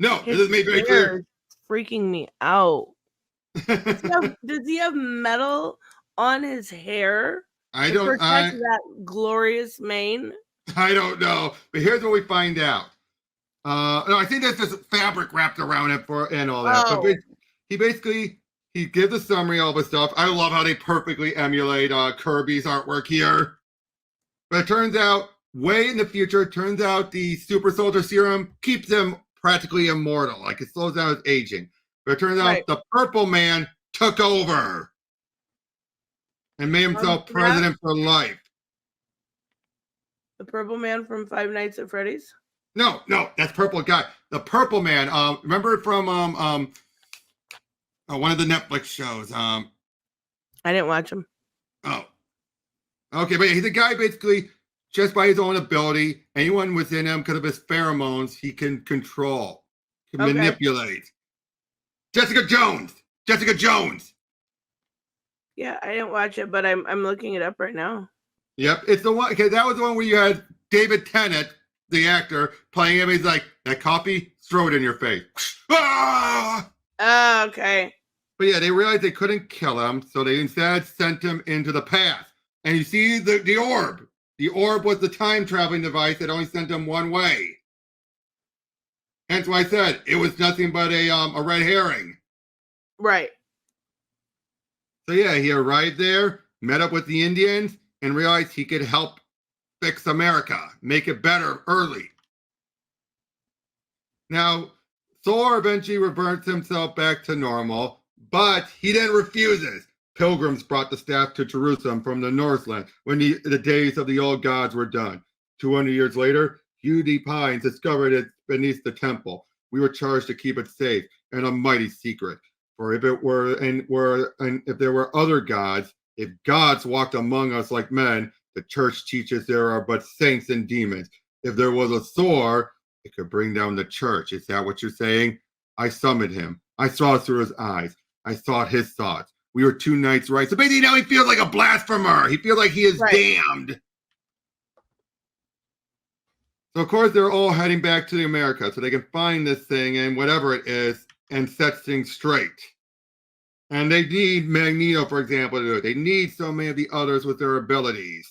No, this is made very clear. Freaking me out. Does he have metal on his hair? I don't protect that glorious mane. I don't know, but here's what we find out. No, I think that's just fabric wrapped around it and all that. Oh. But he gives a summary of all the stuff. I love how they perfectly emulate Kirby's artwork here. But it turns out, way in the future, the super soldier serum keeps him practically immortal. Like, it slows down his aging. But it turns out the Purple Man took over and made himself president for life. The Purple Man from Five Nights at Freddy's? No, that's Purple Guy. The Purple Man, remember from one of the Netflix shows. I didn't watch him. Oh. Okay, but he's a guy basically, just by his own ability, anyone within him, because of his pheromones, he can control, manipulate. Jessica Jones. Yeah, I didn't watch it, but I'm looking it up right now. Yep, it's the one. Okay, that was the one where you had David Tennant, the actor, playing him. He's like, that copy, throw it in your face. Ah! Oh, okay. But yeah, they realized they couldn't kill him, so they instead sent him into the past. And you see the orb. The orb was the time traveling device that only sent him one way. Hence why I said it was nothing but a red herring. Right. So yeah, he arrived there, met up with the Indians, and realized he could help fix America, make it better early. Now, Thor eventually reverts himself back to normal, but he then refuses. Pilgrims brought the staff to Jerusalem from the Northland when the days of the old gods were done. 200 years later, Hugh D. Pines discovered it beneath the temple. We were charged to keep it safe and a mighty secret. For if there were other gods, if gods walked among us like men, the church teaches there are but saints and demons. If there was a Thor, it could bring down the church. Is that what you're saying? I summoned him. I saw through his eyes. I thought his thoughts. We were two knights, right? So basically now he feels like a blasphemer. He feels like he is damned. So of course they're all heading back to the America so they can find this thing and whatever it is and set things straight. And they need Magneto, for example, to do it. They need so many of the others with their abilities.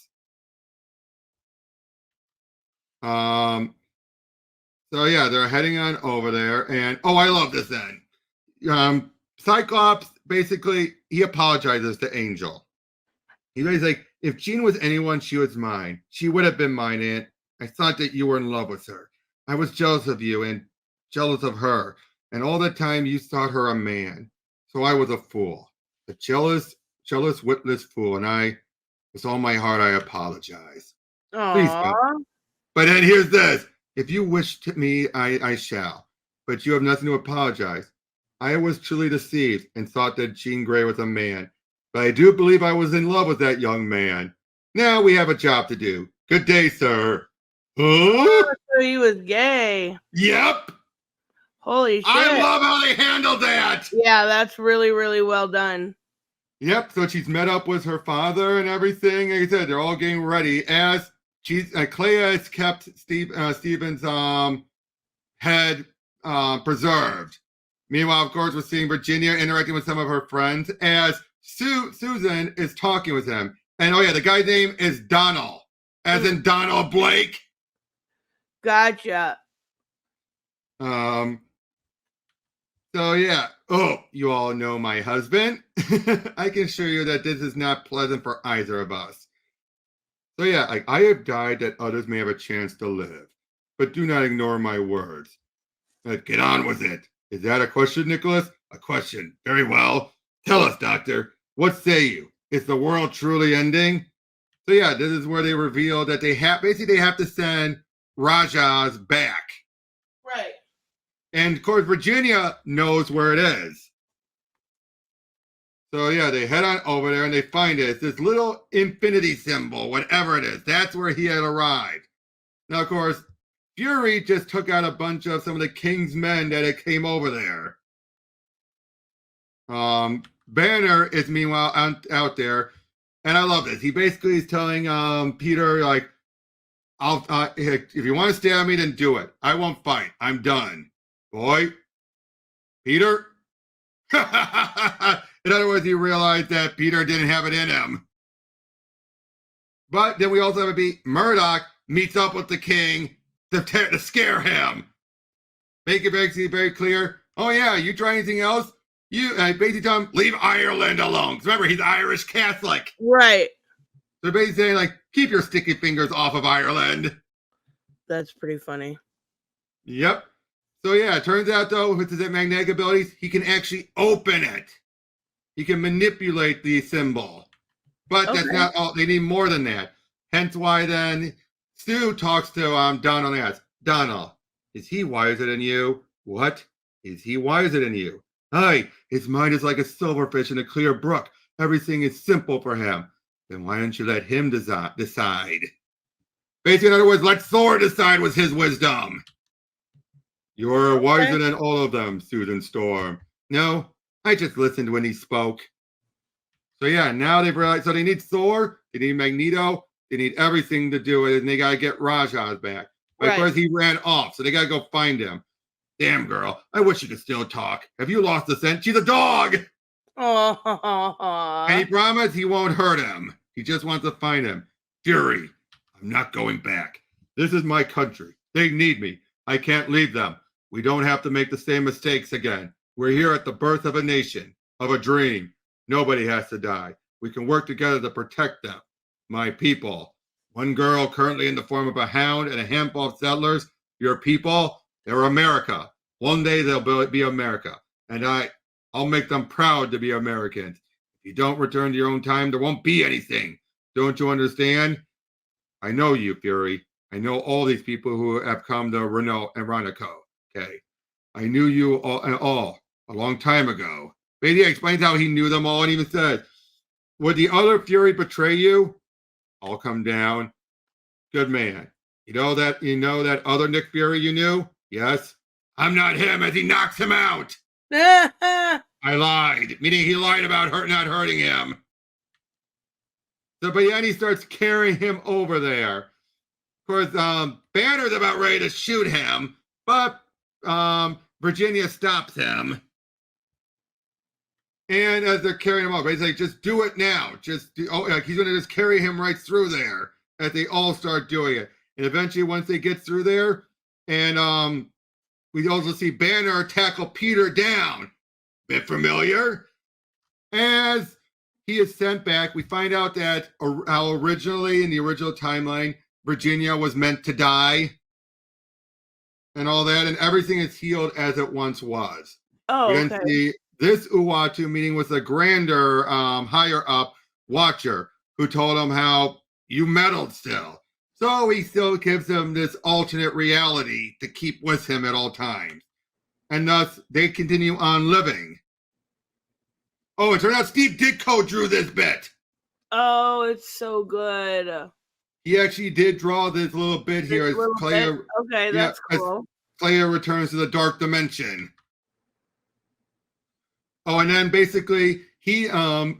So yeah, they're heading on over there, and oh, I love this then. Cyclops basically he apologizes to Angel. He's like, if Jean was anyone, she was mine. She would have been mine, Aunt. I thought that you were in love with her. I was jealous of you and jealous of her. And all the time you thought her a man. So I was a fool. A jealous, witless fool. And I, with all my heart, I apologize. Please don't. Aww. But then here's this. If you wish to me, I shall. But you have nothing to apologize. I was truly deceived and thought that Jean Grey was a man. But I do believe I was in love with that young man. Now we have a job to do. Good day, sir. Huh? So he was gay. Yep. Holy shit. I love how they handled that. Yeah, that's really, really well done. Yep. So she's met up with her father and everything. Like I said, they're all getting ready as Clea has kept Stephen's head preserved. Meanwhile, of course, we're seeing Virginia interacting with some of her friends as Susan is talking with him. And oh yeah, the guy's name is Donald, as in Donald Blake. Gotcha. So yeah. Oh, you all know my husband. I can assure you that this is not pleasant for either of us. So yeah, like I have died that others may have a chance to live, but do not ignore my words. Get on with it. Is that a question, Nicholas? A question. Very well. Tell us, Doctor. What say you? Is the world truly ending? So yeah, this is where they reveal that they have to send Rajas back. Right. And of course, Virginia knows where it is. So yeah, they head on over there and they find it. It's this little infinity symbol, whatever it is. That's where he had arrived. Now, of course, Fury just took out a bunch of some of the King's men that had came over there. Banner is meanwhile out there, and I love this. He basically is telling Peter, like, "I'll if you want to stab me, then do it. I won't fight. I'm done, boy." Peter. In other words, he realized that Peter didn't have it in him. But then we also have a beat. Murdoch meets up with the king to scare him. Make it very clear. Oh yeah, you try anything else? You basically tell him, leave Ireland alone. Remember, he's Irish Catholic. Right. So basically saying, like, keep your sticky fingers off of Ireland. That's pretty funny. Yep. So yeah, it turns out though, with his magnetic abilities, he can actually open it. He can manipulate the symbol. But that's not all. They need more than that. Hence why then Stu talks to Donald and asks, Donald, is he wiser than you? What? Is he wiser than you? Aye, his mind is like a silverfish in a clear brook. Everything is simple for him. Then why don't you let him decide? Basically, in other words, let Thor decide with his wisdom. You're wiser than all of them, Susan Storm. No, I just listened when he spoke. So yeah, now they've realized, so they need Thor, they need Magneto, they need everything to do it, and they gotta get Rajas back. But of course, he ran off, so they gotta go find him. Damn, girl, I wish you could still talk. Have you lost the scent? She's a dog! Oh. And he promised he won't hurt him. He just wants to find him. Fury, I'm not going back. This is my country. They need me. I can't leave them. We don't have to make the same mistakes again. We're here at the birth of a nation, of a dream. Nobody has to die. We can work together to protect them. My people. One girl currently in the form of a hound and a handful of settlers. Your people, they're America. One day they'll be America. And I'll make them proud to be Americans. If you don't return to your own time, there won't be anything. Don't you understand? I know you, Fury. I know all these people who have come to Renault and Ronico. Okay. I knew you all a long time ago. Beatty explains how he knew them all and even said, would the other Fury betray you? I'll come down. Good man. You know that other Nick Fury you knew? Yes. I'm not him, as he knocks him out. I lied, meaning he lied about not hurting him. So, but then he starts carrying him over there. Of course, Banner's about ready to shoot him, but Virginia stops him. And as they're carrying him off, he's like, just do it now. Just do, like he's going to just carry him right through there as they all start doing it. And eventually, once they get through there, and we also see Banner tackle Peter down. Bit familiar? As he is sent back, we find out that how originally, in the original timeline, Virginia was meant to die. And all that, and everything is healed as it once was. Oh, we okay. then see this Uatu meeting with a grander, higher up watcher who told him how you meddled still. So he still gives him this alternate reality to keep with him at all times. And thus, they continue on living. Oh, it turned out Steve Ditko drew this bit. Oh, it's so good. He actually did draw this little bit here. As Claire, okay, that's cool. Claire returns to the dark dimension. Oh, and then basically he, the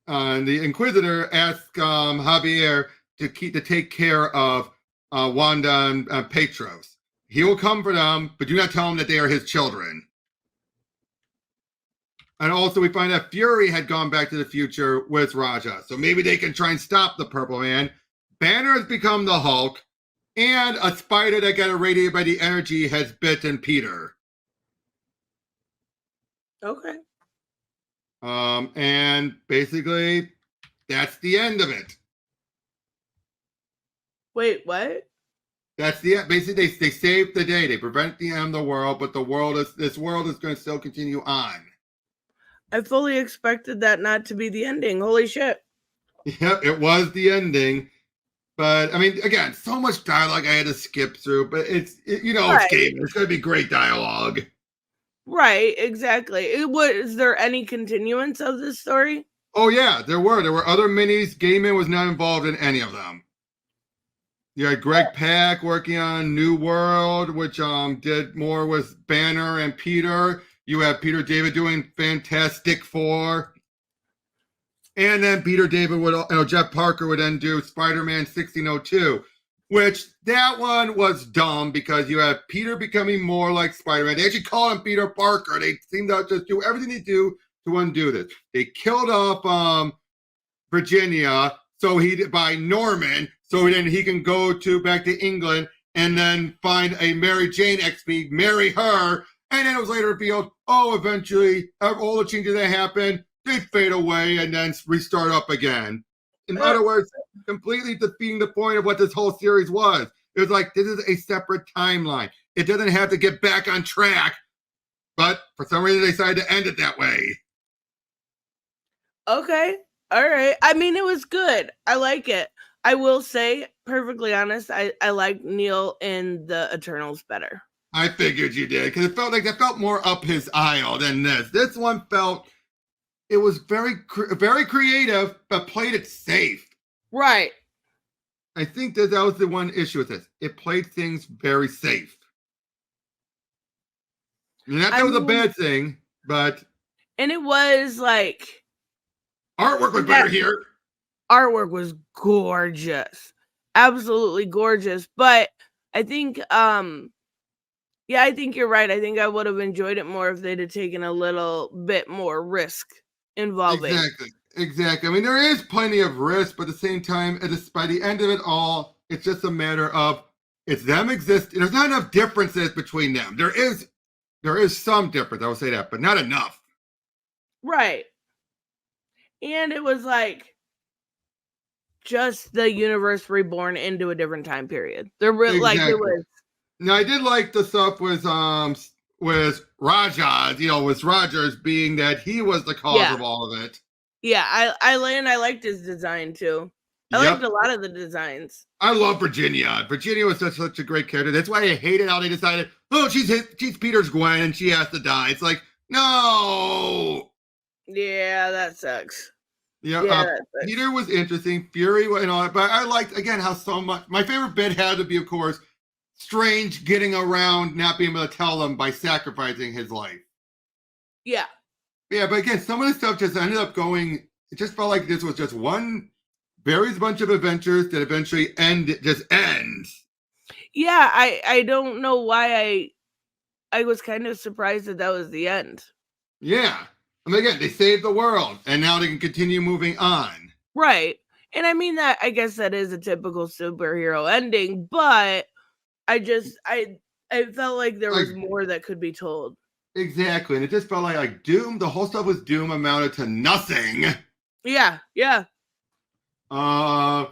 Inquisitor asks Javier to take care of Wanda and Petros. He will come for them, but do not tell him that they are his children. And also, we find out Fury had gone back to the future with Raja, so maybe they can try and stop the Purple Man. Banner has become the Hulk, and a spider that got irradiated by the energy has bitten Peter. Okay. And basically, that's the end of it. Wait, what? That's the end. Basically, they saved the day. They prevent the end of the world, but this world is going to still continue on. I fully expected that not to be the ending. Holy shit. Yep, it was the ending. But, I mean, again, so much dialogue I had to skip through, but it's Gaiman. It's going to be great dialogue. Right, exactly. Is there any continuance of this story? Oh, yeah, there were. There were other minis. Gaiman was not involved in any of them. You had Greg Pak working on New World, which did more with Banner and Peter. You have Peter David doing Fantastic Four. And then Peter David Jeff Parker would then do Spider-Man 1602, which that one was dumb because you have Peter becoming more like Spider-Man. They actually call him Peter Parker. They seem to just do everything they do to undo this. They killed off Virginia by Norman, so then he can go back to England and then find a Mary Jane XP, marry her, and then it was later revealed, eventually all the changes that happened, they fade away and then restart up again. In other words, completely defeating the point of what this whole series was. It was like, this is a separate timeline. It doesn't have to get back on track, but for some reason they decided to end it that way. Okay. All right. I mean, it was good. I like it. I will say, perfectly honest, I like Neil in the Eternals better. I figured you did, because it felt more up his aisle than this. This one felt, it was very, very creative, but played it safe. Right. I think that was the one issue with this. It played things very safe. And that was a bad thing, but... And it was like... Artwork was better here. Artwork was gorgeous. Absolutely gorgeous. But I think... I think you're right. I think I would have enjoyed it more if they'd have taken a little bit more risk involving. Exactly. I mean, there is plenty of risk, but at the same time, by the end of it all, it's just a matter of it's them existing. There's not enough differences between them. There is some difference, I will say that, but not enough. Right. And it was like just the universe reborn into a different time period. There really exactly. Like it was. Now, I did like the stuff with Raja, with Rogers being that he was the cause of all of it. Yeah, I liked his design too. I liked a lot of the designs. I love Virginia. Virginia was such a great character. That's why I hated how they decided, she's Peter's Gwen and she has to die. It's like, no. Yeah, that sucks. Peter was interesting. Fury and all that, but I liked again how so much. My favorite bit had to be, of course, Strange getting around not being able to tell them by sacrificing his life. Yeah, but again, some of the stuff just ended up going. It just felt like this was just one varies bunch of adventures that eventually just ends. Yeah, I don't know why I was kind of surprised that that was the end. Yeah. I mean, again, they saved the world, and now they can continue moving on. Right. And I mean that I guess that is a typical superhero ending, but I felt like there Like, was more that could be told. exactly. And it just felt like Doom, the whole stuff with Doom amounted to nothing. Yeah, yeah. Uh,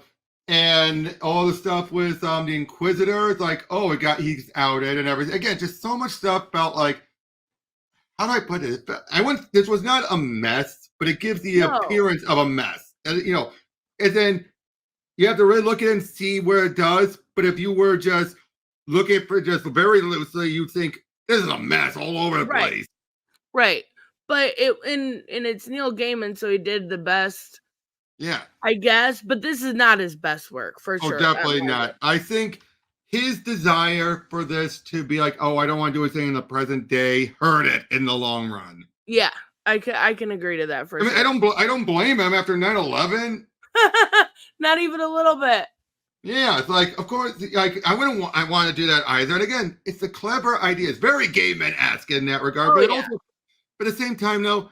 and all the stuff with the Inquisitor, it's like, oh, he's outed and everything. Again, just so much stuff felt like, how do I put it? This was not a mess, but it gives the No. appearance of a mess. And then you have to really look at it and see where it does. But if you were just looking for just very loosely, you'd think this is a mess all over the place. Right. But it's Neil Gaiman, so he did the best. Yeah. I guess, but this is not his best work for sure. Oh, definitely not. I think his desire for this to be like, oh, I don't want to do anything in the present day, hurt it in the long run. Yeah, I can agree to that for sure. I don't blame him after 9/11. Not even a little bit. Yeah, it's like, of course, like I want to do that either. And again, it's a clever idea. It's very Gaiman-esque in that regard, but also, but at the same time, though,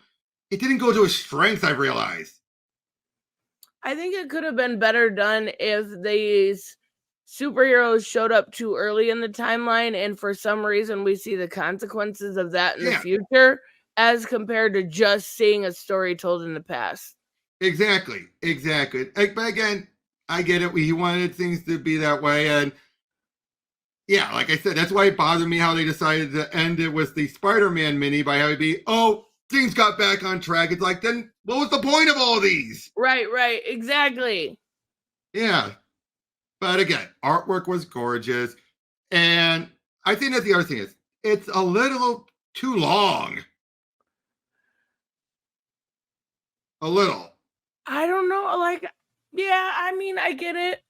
it didn't go to his strengths. I've realized. I think it could have been better done if these superheroes showed up too early in the timeline, and for some reason we see the consequences of that in the future, as compared to just seeing a story told in the past. Exactly. But again, I get it. He wanted things to be that way, and yeah, like I said, that's why it bothered me how they decided to end it with the Spider-Man mini by having it be, oh, things got back on track. It's like, then what was the point of all these? Right, exactly. Yeah. But again, artwork was gorgeous. And I think that the other thing is, it's a little too long. A little. I don't know. Like, yeah, I mean, I get it.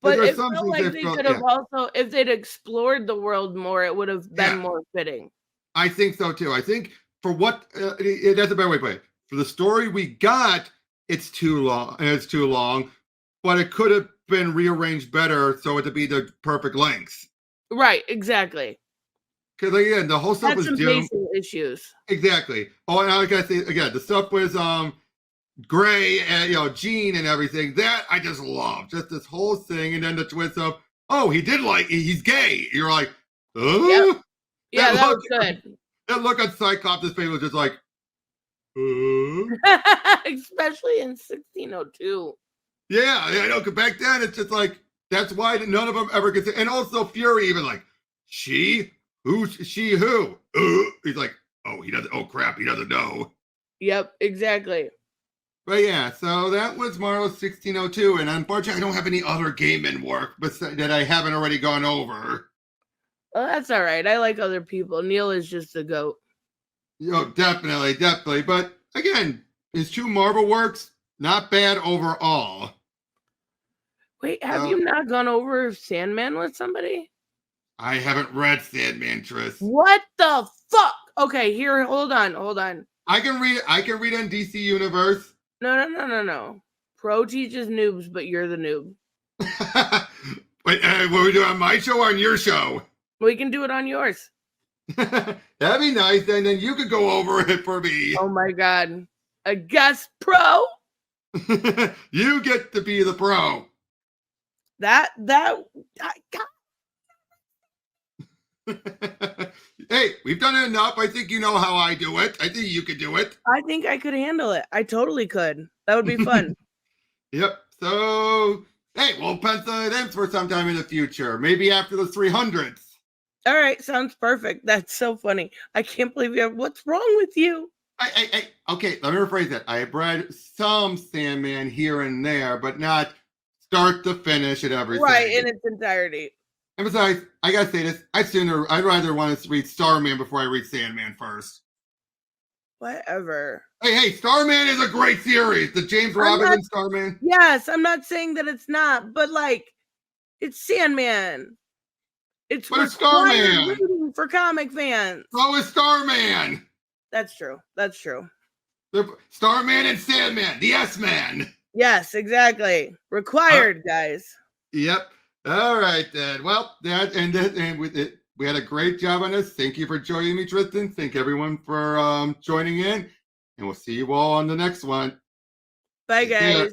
But it felt like they could have also, if they'd explored the world more, it would have been more fitting. I think so too. I think for what, that's a better way to put it. For the story we got, it's too long, but it could have been rearranged better so it to be the perfect length. Right, exactly. Because again, the whole stuff was some pacing issues. Exactly. Oh, and I gotta say again, the stuff was Gray and Jean and everything that I just love. Just this whole thing, and then the twist of, oh, he's gay. You're like, oh, yep. Yeah, that was good. That look on Cyclops' face was just like, especially in 1602. Yeah, I know. Cause back then it's just like that's why none of them ever get. And also Fury even like, she who? He's like, oh, he doesn't. Oh crap, he doesn't know. Yep, exactly. But yeah, so that was Marvel's 1602, and unfortunately, I don't have any other Gaiman work that I haven't already gone over. Well, that's all right. I like other people. Neil is just the GOAT. Definitely. But again, his 2 Marvel works, not bad overall. Wait, have you not gone over Sandman with somebody? I haven't read Sandman, Tris. What the fuck? Okay, here, hold on. I can read on DC Universe. No. Pro teaches noobs, but you're the noob. Wait, what we do on my show or on your show? We can do it on yours. That'd be nice, and then you could go over it for me. Oh my god. A guest pro? You get to be the pro. Hey, we've done it enough. I think you know how I do it. I think you could do it. I think I could handle it. I totally could. That would be fun. Yep. So, hey, we'll pencil it in for sometime in the future. Maybe after the 300s. All right. Sounds perfect. That's so funny. I can't believe you have... What's wrong with you? Okay, let me rephrase that. I have read some Sandman here and there, but not start to finish and everything. Right, in its entirety. And besides, I gotta say this, I'd rather want to read Starman before I read Sandman first. Whatever. Hey, Starman is a great series. The James Robinson Starman. Yes, I'm not saying that it's not, but like, it's Sandman. It's Starman reading for comic fans. So is Starman. That's true. Starman and Sandman, the S-Man. Yes, exactly. Required, guys. Yep. All right then. Well, and with it, we had a great job on this. Thank you for joining me, Tristan. Thank everyone for joining in, and we'll see you all on the next one. Bye, Take care. guys.